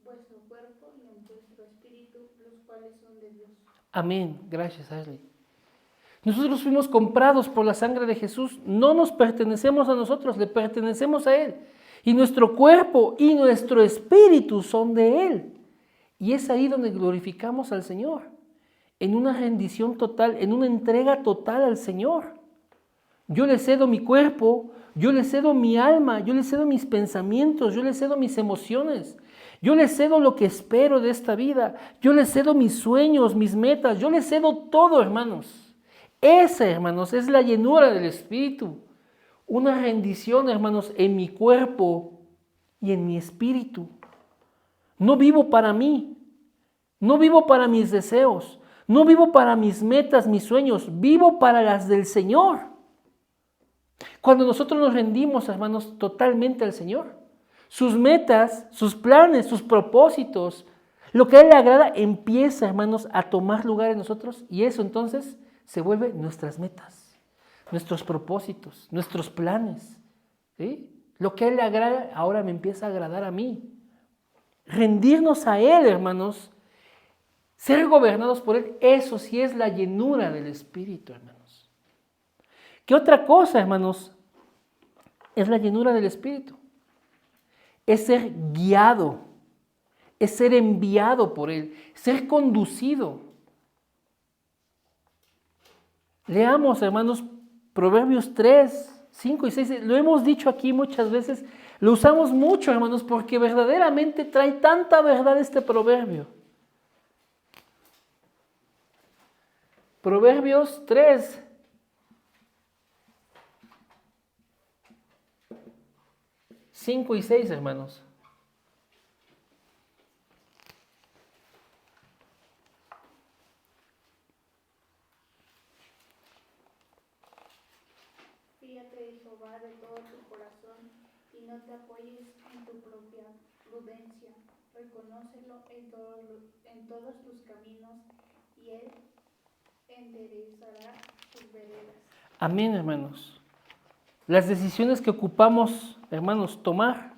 vuestro cuerpo y en vuestro espíritu, los cuales son de Dios. Amén, gracias, Ashley. Nosotros fuimos comprados por la sangre de Jesús, no nos pertenecemos a nosotros, le pertenecemos a Él. Y nuestro cuerpo y nuestro espíritu son de Él. Y es ahí donde glorificamos al Señor, en una rendición total, en una entrega total al Señor. Yo le cedo mi cuerpo, yo le cedo mi alma, yo le cedo mis pensamientos, yo le cedo mis emociones, yo le cedo lo que espero de esta vida, yo le cedo mis sueños, mis metas, yo le cedo todo, hermanos. Esa, hermanos, es la llenura del Espíritu. Una rendición, hermanos, en mi cuerpo y en mi espíritu. No vivo para mí, no vivo para mis deseos, no vivo para mis metas, mis sueños, vivo para las del Señor. Cuando nosotros nos rendimos, hermanos, totalmente al Señor, sus metas, sus planes, sus propósitos, lo que a Él le agrada, empieza, hermanos, a tomar lugar en nosotros, y eso entonces se vuelve nuestras metas, nuestros propósitos, nuestros planes. ¿Sí? Lo que a Él le agrada, ahora me empieza a agradar a mí. Rendirnos a Él, hermanos, ser gobernados por Él, eso sí es la llenura del Espíritu, hermanos. ¿Qué otra cosa, hermanos, es la llenura del Espíritu? Es ser guiado, es ser enviado por Él, ser conducido. Leamos, hermanos, Proverbios 3, 5 y 6. Lo hemos dicho aquí muchas veces, lo usamos mucho, hermanos, porque verdaderamente trae tanta verdad este proverbio. Proverbios 3, 5 y 6, hermanos. Fíate de Jehová de todo tu corazón y no te apoyes en tu propia prudencia. Reconócelo en todos tus caminos y Él enderezará tus veredas. Amén, hermanos. Las decisiones que ocupamos, hermanos, tomar,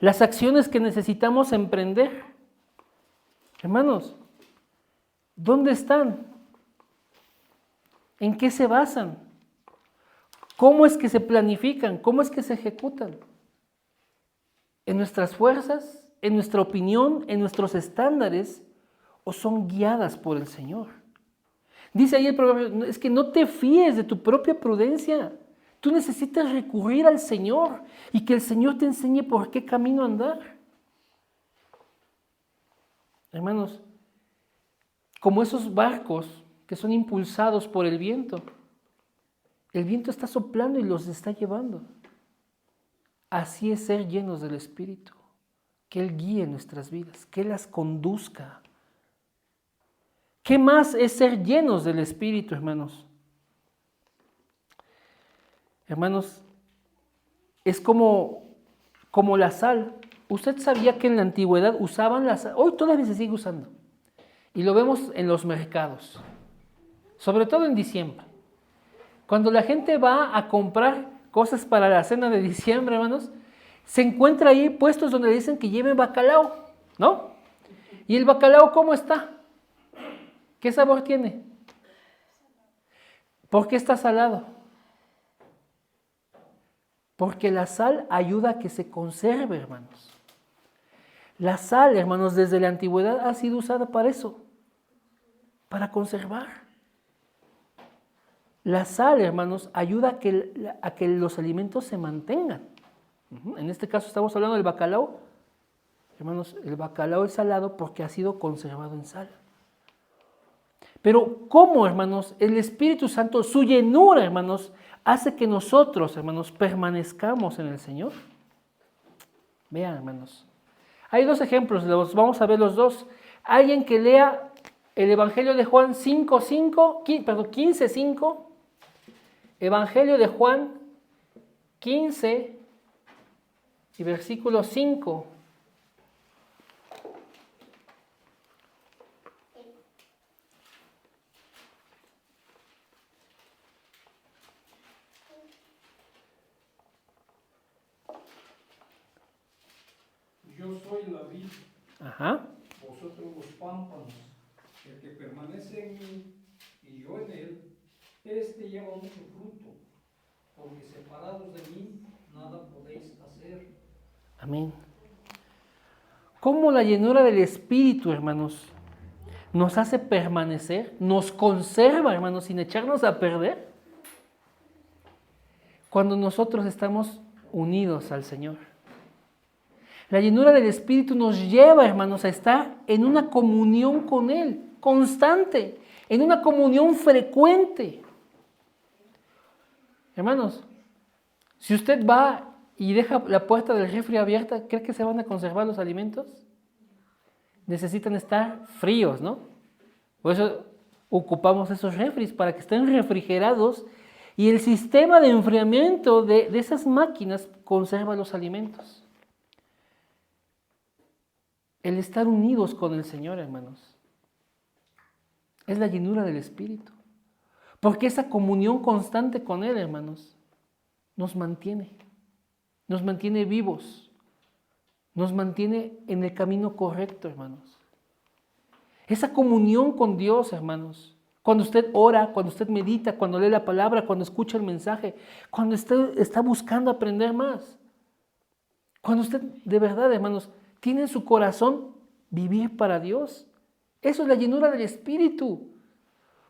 las acciones que necesitamos emprender, hermanos, ¿dónde están? ¿En qué se basan? ¿Cómo es que se planifican? ¿Cómo es que se ejecutan? ¿En nuestras fuerzas? ¿En nuestra opinión? ¿En nuestros estándares? ¿O son guiadas por el Señor? Dice ahí el proverbio, es que no te fíes de tu propia prudencia. Tú necesitas recurrir al Señor y que el Señor te enseñe por qué camino andar. Hermanos, como esos barcos que son impulsados por el viento está soplando y los está llevando. Así es ser llenos del Espíritu, que Él guíe nuestras vidas, que Él las conduzca. ¿Qué más es ser llenos del Espíritu, hermanos? Hermanos, es como la sal. ¿Usted sabía que en la antigüedad usaban la sal? Hoy todavía se sigue usando. Y lo vemos en los mercados, sobre todo en diciembre. Cuando la gente va a comprar cosas para la cena de diciembre, hermanos, se encuentra ahí puestos donde le dicen que lleven bacalao, ¿no? ¿Y el bacalao cómo está? ¿Qué sabor tiene? ¿Por qué está salado? Porque la sal ayuda a que se conserve, hermanos. La sal, hermanos, desde la antigüedad ha sido usada para eso, para conservar. La sal, hermanos, ayuda a que los alimentos se mantengan. En este caso estamos hablando del bacalao. Hermanos, el bacalao es salado porque ha sido conservado en sal. Pero ¿cómo, hermanos? El Espíritu Santo, su llenura, hermanos, hace que nosotros, hermanos, permanezcamos en el Señor. Vean, hermanos. Hay dos ejemplos, los vamos a ver los dos. Alguien que lea el Evangelio de Juan 15:5. Evangelio de Juan 15 y versículo 5. Yo soy la vid, Ajá. vosotros los pámpanos. El que permanece en mí y yo en él, este lleva mucho fruto, porque separados de mí nada podéis hacer. Amén. ¿Cómo la llenura del Espíritu, hermanos, nos hace permanecer, nos conserva, hermanos, sin echarnos a perder? Cuando nosotros estamos unidos al Señor. La llenura del Espíritu nos lleva, hermanos, a estar en una comunión con Él, constante, en una comunión frecuente. Hermanos, si usted va y deja la puerta del refri abierta, ¿cree que se van a conservar los alimentos? Necesitan estar fríos, ¿no? Por eso ocupamos esos refris, para que estén refrigerados, y el sistema de enfriamiento de esas máquinas conserva los alimentos. El estar unidos con el Señor, hermanos, es la llenura del Espíritu. Porque esa comunión constante con Él, hermanos, nos mantiene vivos, nos mantiene en el camino correcto, hermanos. Esa comunión con Dios, hermanos, cuando usted ora, cuando usted medita, cuando lee la palabra, cuando escucha el mensaje, cuando usted está buscando aprender más, cuando usted de verdad, hermanos, tiene en su corazón vivir para Dios. Eso es la llenura del Espíritu.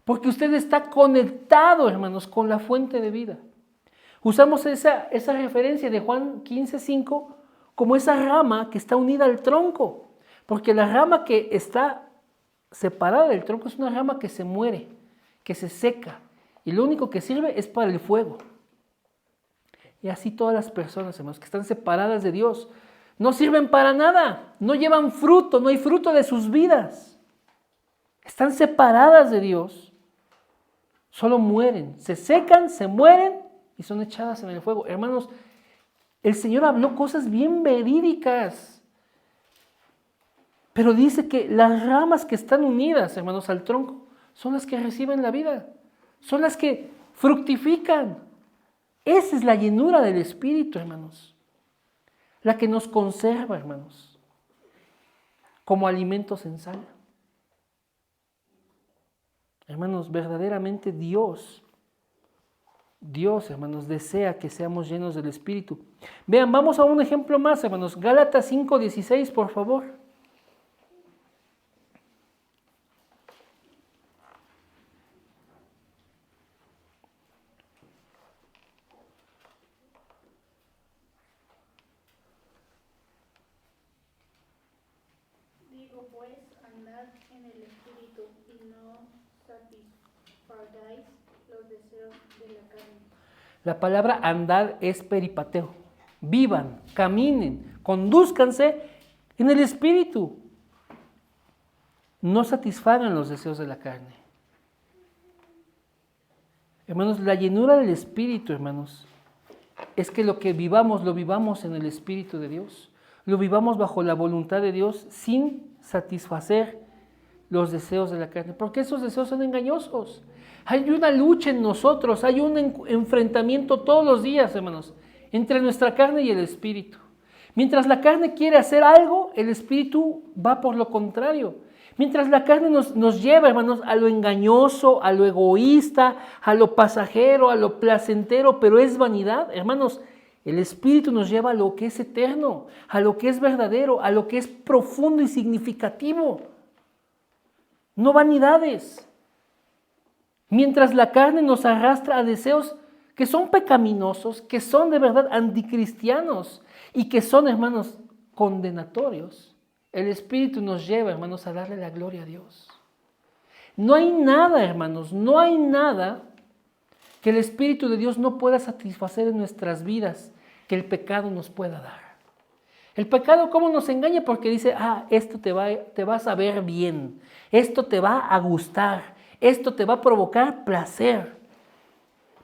Porque usted está conectado, hermanos, con la fuente de vida. Usamos esa referencia de Juan 15:5 como esa rama que está unida al tronco. Porque la rama que está separada del tronco es una rama que se muere, que se seca. Y lo único que sirve es para el fuego. Y así todas las personas, hermanos, que están separadas de Dios, no sirven para nada, no llevan fruto, no hay fruto de sus vidas. Están separadas de Dios, solo mueren, se secan, se mueren y son echadas en el fuego. Hermanos, el Señor habló cosas bien verídicas, pero dice que las ramas que están unidas, hermanos, al tronco, son las que reciben la vida, son las que fructifican. Esa es la llenura del Espíritu, hermanos. La que nos conserva, hermanos, como alimentos en sal. Hermanos, verdaderamente Dios, hermanos, desea que seamos llenos del Espíritu. Vean, vamos a un ejemplo más, hermanos. Gálatas 5:16, por favor. Digo pues, andad en el Espíritu y no satisfagáis los deseos de la carne. La palabra andar es peripateo. Vivan, caminen, condúzcanse en el Espíritu. No satisfagan los deseos de la carne. Hermanos, la llenura del Espíritu, hermanos, es que lo que vivamos, lo vivamos en el Espíritu de Dios. Lo vivamos bajo la voluntad de Dios sin satisfacer los deseos de la carne. Porque esos deseos son engañosos. Hay una lucha en nosotros, hay un enfrentamiento todos los días, hermanos, entre nuestra carne y el Espíritu. Mientras la carne quiere hacer algo, el Espíritu va por lo contrario. Mientras la carne nos lleva, hermanos, a lo engañoso, a lo egoísta, a lo pasajero, a lo placentero, pero es vanidad, hermanos, el Espíritu nos lleva a lo que es eterno, a lo que es verdadero, a lo que es profundo y significativo. No vanidades. Mientras la carne nos arrastra a deseos que son pecaminosos, que son de verdad anticristianos y que son, hermanos, condenatorios, el Espíritu nos lleva, hermanos, a darle la gloria a Dios. No hay nada, hermanos, no hay nada que el Espíritu de Dios no pueda satisfacer en nuestras vidas, que el pecado nos pueda dar. El pecado, ¿cómo nos engaña? Porque dice, esto te va a saber bien, esto te va a gustar, esto te va a provocar placer.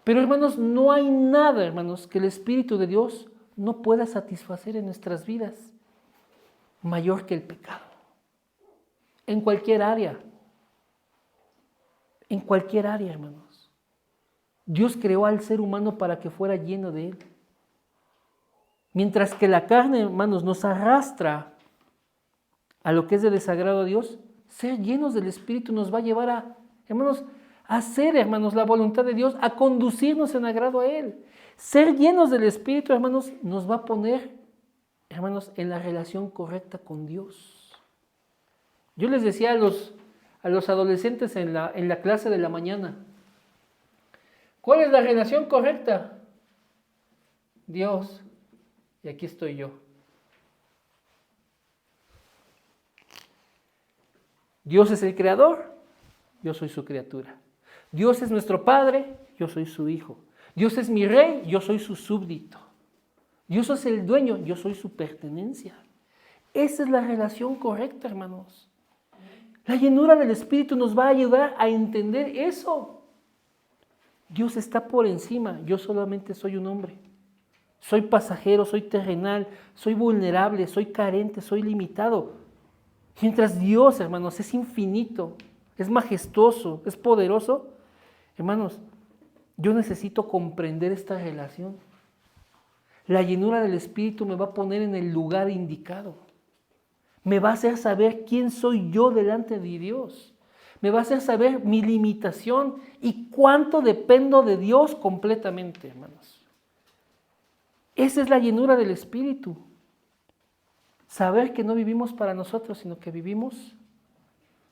Pero, hermanos, no hay nada, hermanos, que el Espíritu de Dios no pueda satisfacer en nuestras vidas mayor que el pecado. En cualquier área. En cualquier área, hermanos. Dios creó al ser humano para que fuera lleno de él. Mientras que la carne, hermanos, nos arrastra a lo que es de desagrado a Dios, ser llenos del Espíritu nos va a llevar a, hermanos, a hacer, hermanos, la voluntad de Dios, a conducirnos en agrado a Él. Ser llenos del Espíritu, hermanos, nos va a poner, hermanos, en la relación correcta con Dios. Yo les decía a los adolescentes en la clase de la mañana, ¿cuál es la relación correcta? Dios, y aquí estoy yo. Dios es el creador, yo soy su criatura. Dios es nuestro Padre, yo soy su hijo. Dios es mi rey, yo soy su súbdito. Dios es el dueño, yo soy su pertenencia. Esa es la relación correcta, hermanos. La llenura del Espíritu nos va a ayudar a entender eso. Dios está por encima, yo solamente soy un hombre. Soy pasajero, soy terrenal, soy vulnerable, soy carente, soy limitado. Mientras Dios, hermanos, es infinito, es majestuoso, es poderoso, hermanos, yo necesito comprender esta relación. La llenura del Espíritu me va a poner en el lugar indicado. Me va a hacer saber quién soy yo delante de Dios. Me va a hacer saber mi limitación y cuánto dependo de Dios completamente, hermanos. Esa es la llenura del Espíritu. Saber que no vivimos para nosotros, sino que vivimos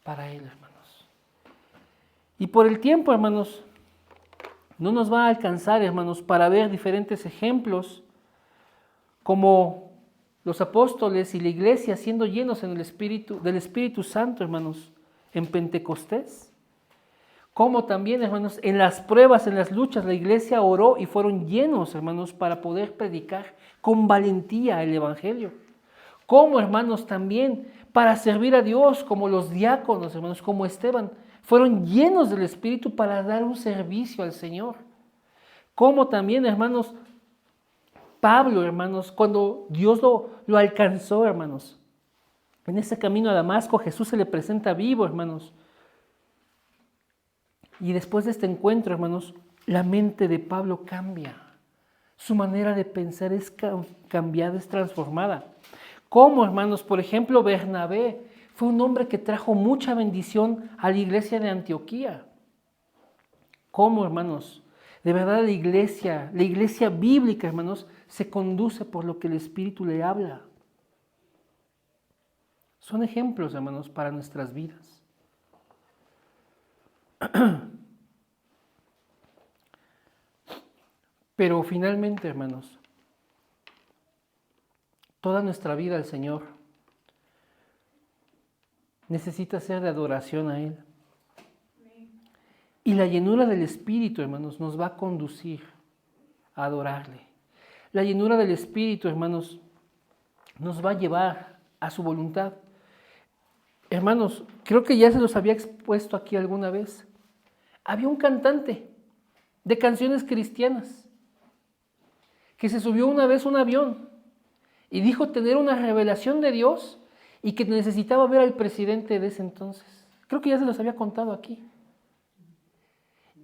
para Él, hermanos. Y por el tiempo, hermanos, no nos va a alcanzar, hermanos, para ver diferentes ejemplos como los apóstoles y la iglesia siendo llenos del Espíritu Santo, hermanos, en Pentecostés. Como también, hermanos, en las pruebas, en las luchas, la iglesia oró y fueron llenos, hermanos, para poder predicar con valentía el Evangelio. Como, hermanos, también para servir a Dios, como los diáconos, hermanos, como Esteban, fueron llenos del Espíritu para dar un servicio al Señor. Como también, hermanos, Pablo, hermanos, cuando Dios lo alcanzó, hermanos, en ese camino a Damasco, Jesús se le presenta vivo, hermanos. Y después de este encuentro, hermanos, la mente de Pablo cambia. Su manera de pensar es cambiada, es transformada. Como, hermanos, por ejemplo, Bernabé fue un hombre que trajo mucha bendición a la iglesia de Antioquía. Como, hermanos, de verdad la iglesia bíblica, hermanos, se conduce por lo que el Espíritu le habla. Son ejemplos, hermanos, para nuestras vidas. Pero finalmente, hermanos, toda nuestra vida al Señor necesita ser de adoración a Él. Y la llenura del Espíritu, hermanos, nos va a conducir a adorarle. La llenura del Espíritu, hermanos, nos va a llevar a su voluntad. Hermanos, creo que ya se los había expuesto aquí alguna vez. Había un cantante de canciones cristianas que se subió una vez a un avión y dijo tener una revelación de Dios y que necesitaba ver al presidente de ese entonces. Creo que ya se los había contado aquí.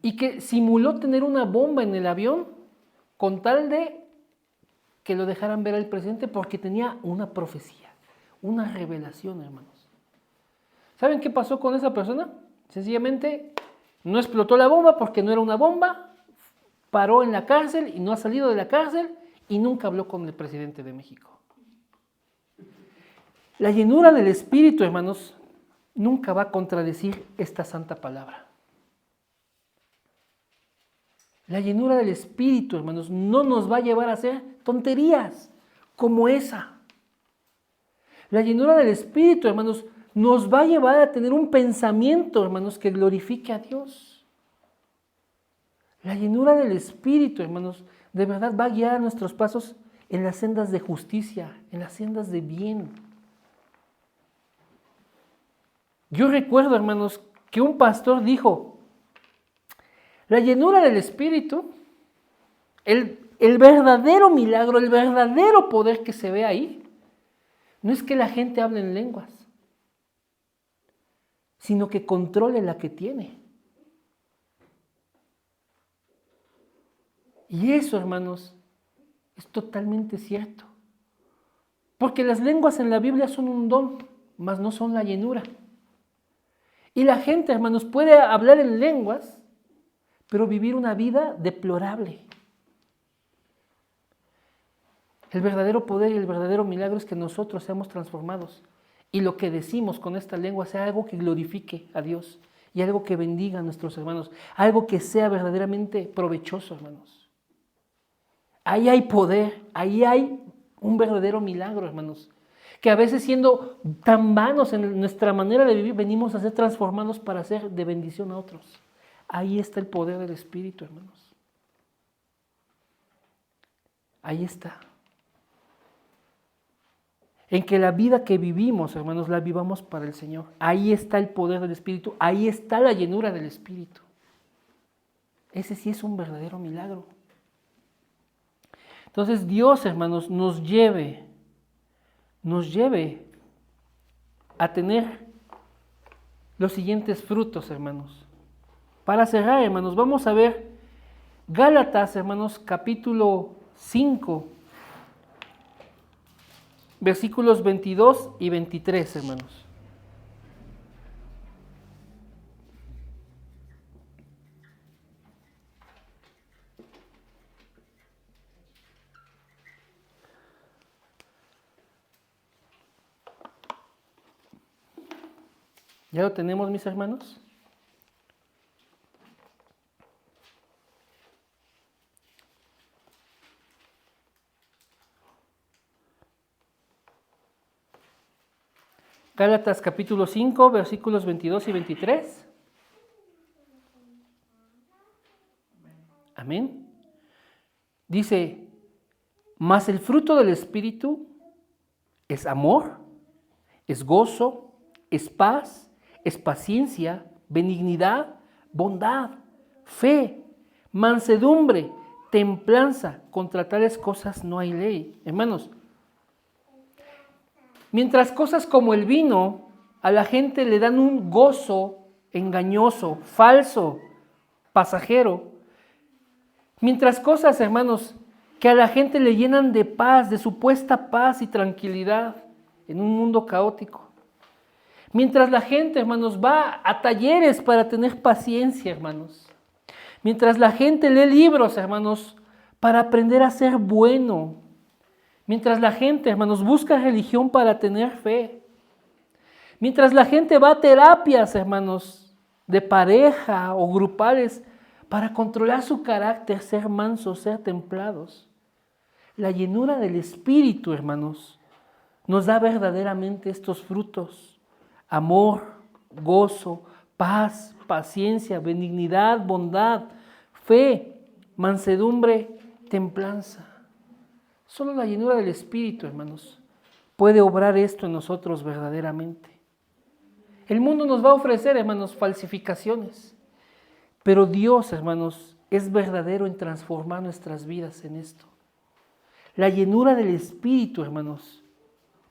Y que simuló tener una bomba en el avión con tal de que lo dejaran ver al presidente porque tenía una profecía, una revelación, hermanos. ¿Saben qué pasó con esa persona? Sencillamente no explotó la bomba porque no era una bomba, paró en la cárcel y no ha salido de la cárcel y nunca habló con el presidente de México. La llenura del Espíritu, hermanos, nunca va a contradecir esta santa palabra. La llenura del Espíritu, hermanos, no nos va a llevar a hacer tonterías como esa. La llenura del Espíritu, hermanos, nos va a llevar a tener un pensamiento, hermanos, que glorifique a Dios. La llenura del Espíritu, hermanos, de verdad va a guiar nuestros pasos en las sendas de justicia, en las sendas de bien. Yo recuerdo, hermanos, que un pastor dijo, la llenura del Espíritu, el verdadero milagro, el verdadero poder que se ve ahí, no es que la gente hable en lenguas, sino que controle la que tiene. Y eso, hermanos, es totalmente cierto. Porque las lenguas en la Biblia son un don, mas no son la llenura. Y la gente, hermanos, puede hablar en lenguas, pero vivir una vida deplorable. El verdadero poder y el verdadero milagro es que nosotros seamos transformados y lo que decimos con esta lengua sea algo que glorifique a Dios y algo que bendiga a nuestros hermanos, algo que sea verdaderamente provechoso, hermanos. Ahí hay poder, ahí hay un verdadero milagro, hermanos, que a veces siendo tan vanos en nuestra manera de vivir, venimos a ser transformados para ser de bendición a otros. Ahí está el poder del Espíritu, hermanos. Ahí está. En que la vida que vivimos, hermanos, la vivamos para el Señor. Ahí está el poder del Espíritu, ahí está la llenura del Espíritu. Ese sí es un verdadero milagro. Entonces Dios, hermanos, nos lleve a tener los siguientes frutos, hermanos. Para cerrar, hermanos, vamos a ver Gálatas, hermanos, capítulo 5, versículos 22 y 23, hermanos. ¿Ya lo tenemos, mis hermanos? Gálatas capítulo 5, versículos 22 y 23. Amén. Dice, mas el fruto del Espíritu es amor, es gozo, es paz, es paciencia, benignidad, bondad, fe, mansedumbre, templanza. Contra tales cosas no hay ley. Hermanos, mientras cosas como el vino a la gente le dan un gozo engañoso, falso, pasajero, mientras cosas, hermanos, que a la gente le llenan de paz, de supuesta paz y tranquilidad en un mundo caótico. Mientras la gente, hermanos, va a talleres para tener paciencia, hermanos. Mientras la gente lee libros, hermanos, para aprender a ser bueno. Mientras la gente, hermanos, busca religión para tener fe. Mientras la gente va a terapias, hermanos, de pareja o grupales para controlar su carácter, ser mansos, ser templados. La llenura del Espíritu, hermanos, nos da verdaderamente estos frutos. Amor, gozo, paz, paciencia, benignidad, bondad, fe, mansedumbre, templanza. Solo la llenura del Espíritu, hermanos, puede obrar esto en nosotros verdaderamente. El mundo nos va a ofrecer, hermanos, falsificaciones, pero Dios, hermanos, es verdadero en transformar nuestras vidas en esto. La llenura del Espíritu, hermanos,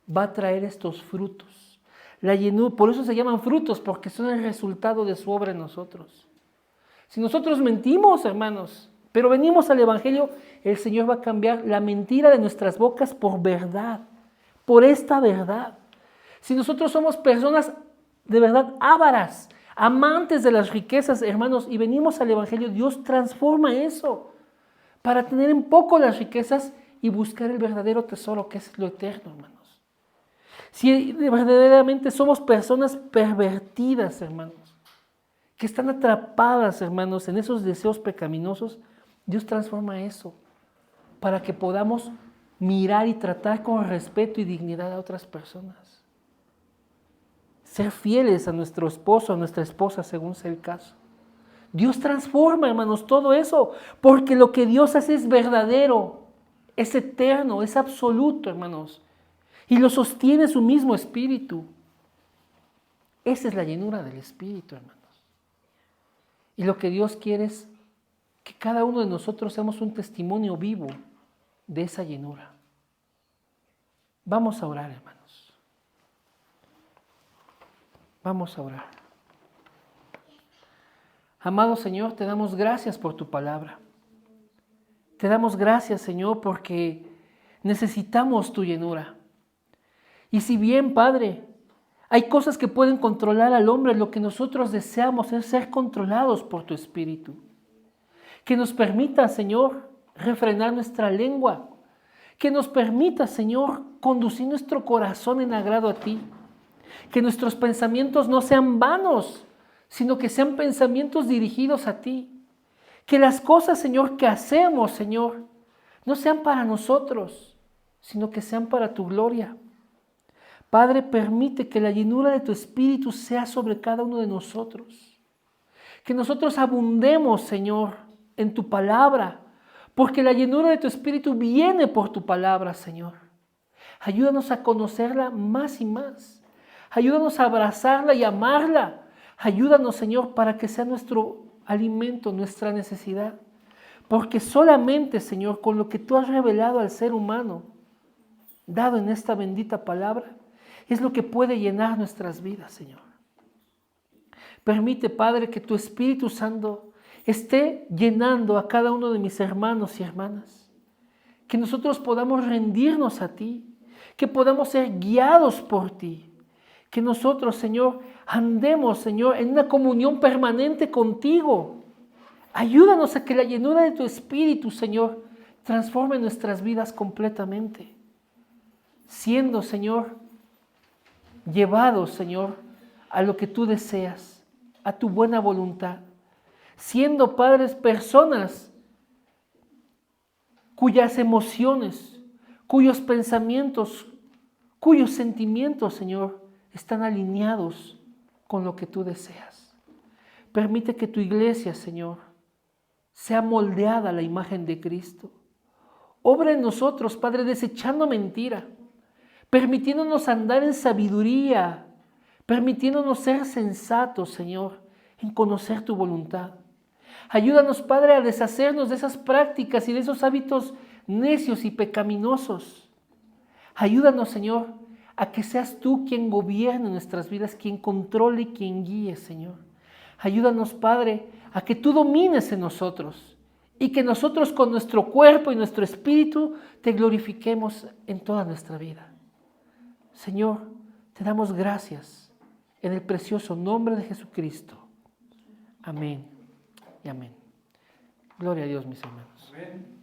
va a traer estos frutos. La llenura, por eso se llaman frutos, porque son el resultado de su obra en nosotros. Si nosotros mentimos, hermanos, pero venimos al Evangelio, el Señor va a cambiar la mentira de nuestras bocas por verdad, por esta verdad. Si nosotros somos personas de verdad ávaras, amantes de las riquezas, hermanos, y venimos al Evangelio, Dios transforma eso para tener en poco las riquezas y buscar el verdadero tesoro que es lo eterno, hermanos. Si verdaderamente somos personas pervertidas, hermanos, que están atrapadas, hermanos, en esos deseos pecaminosos, Dios transforma eso para que podamos mirar y tratar con respeto y dignidad a otras personas. Ser fieles a nuestro esposo, a nuestra esposa, según sea el caso. Dios transforma, hermanos, todo eso, porque lo que Dios hace es verdadero, es eterno, es absoluto, hermanos, y lo sostiene su mismo Espíritu. Esa es la llenura del Espíritu, hermanos. Y lo que Dios quiere es que cada uno de nosotros seamos un testimonio vivo de esa llenura. Vamos a orar, hermanos. Vamos a orar. Amado Señor, te damos gracias por tu palabra. Te damos gracias, Señor, porque necesitamos tu llenura. Y si bien, Padre, hay cosas que pueden controlar al hombre, lo que nosotros deseamos es ser controlados por tu Espíritu. Que nos permita, Señor, refrenar nuestra lengua. Que nos permita, Señor, conducir nuestro corazón en agrado a ti. Que nuestros pensamientos no sean vanos, sino que sean pensamientos dirigidos a ti. Que las cosas, Señor, que hacemos, Señor, no sean para nosotros, sino que sean para tu gloria. Padre, permite que la llenura de tu Espíritu sea sobre cada uno de nosotros. Que nosotros abundemos, Señor, en tu palabra, porque la llenura de tu Espíritu viene por tu palabra, Señor. Ayúdanos a conocerla más y más. Ayúdanos a abrazarla y amarla. Ayúdanos, Señor, para que sea nuestro alimento, nuestra necesidad. Porque solamente, Señor, con lo que tú has revelado al ser humano, dado en esta bendita palabra, es lo que puede llenar nuestras vidas, Señor. Permite, Padre, que tu Espíritu Santo esté llenando a cada uno de mis hermanos y hermanas. Que nosotros podamos rendirnos a ti, que podamos ser guiados por ti. Que nosotros, Señor, andemos, Señor, en una comunión permanente contigo. Ayúdanos a que la llenura de tu Espíritu, Señor, transforme nuestras vidas completamente. Siendo, Señor, llevados, Señor, a lo que tú deseas, a tu buena voluntad. Siendo, padres, personas cuyas emociones, cuyos pensamientos, cuyos sentimientos, Señor, están alineados con lo que tú deseas. Permite que tu iglesia, Señor, sea moldeada a la imagen de Cristo. Obra en nosotros, Padre, desechando mentira, permitiéndonos andar en sabiduría, permitiéndonos ser sensatos, Señor, en conocer tu voluntad. Ayúdanos, Padre, a deshacernos de esas prácticas y de esos hábitos necios y pecaminosos. Ayúdanos, Señor, a que seas tú quien gobierne nuestras vidas, quien controle y quien guíe, Señor. Ayúdanos, Padre, a que tú domines en nosotros y que nosotros con nuestro cuerpo y nuestro espíritu te glorifiquemos en toda nuestra vida. Señor, te damos gracias en el precioso nombre de Jesucristo. Amén y amén. Gloria a Dios, mis hermanos. Amén.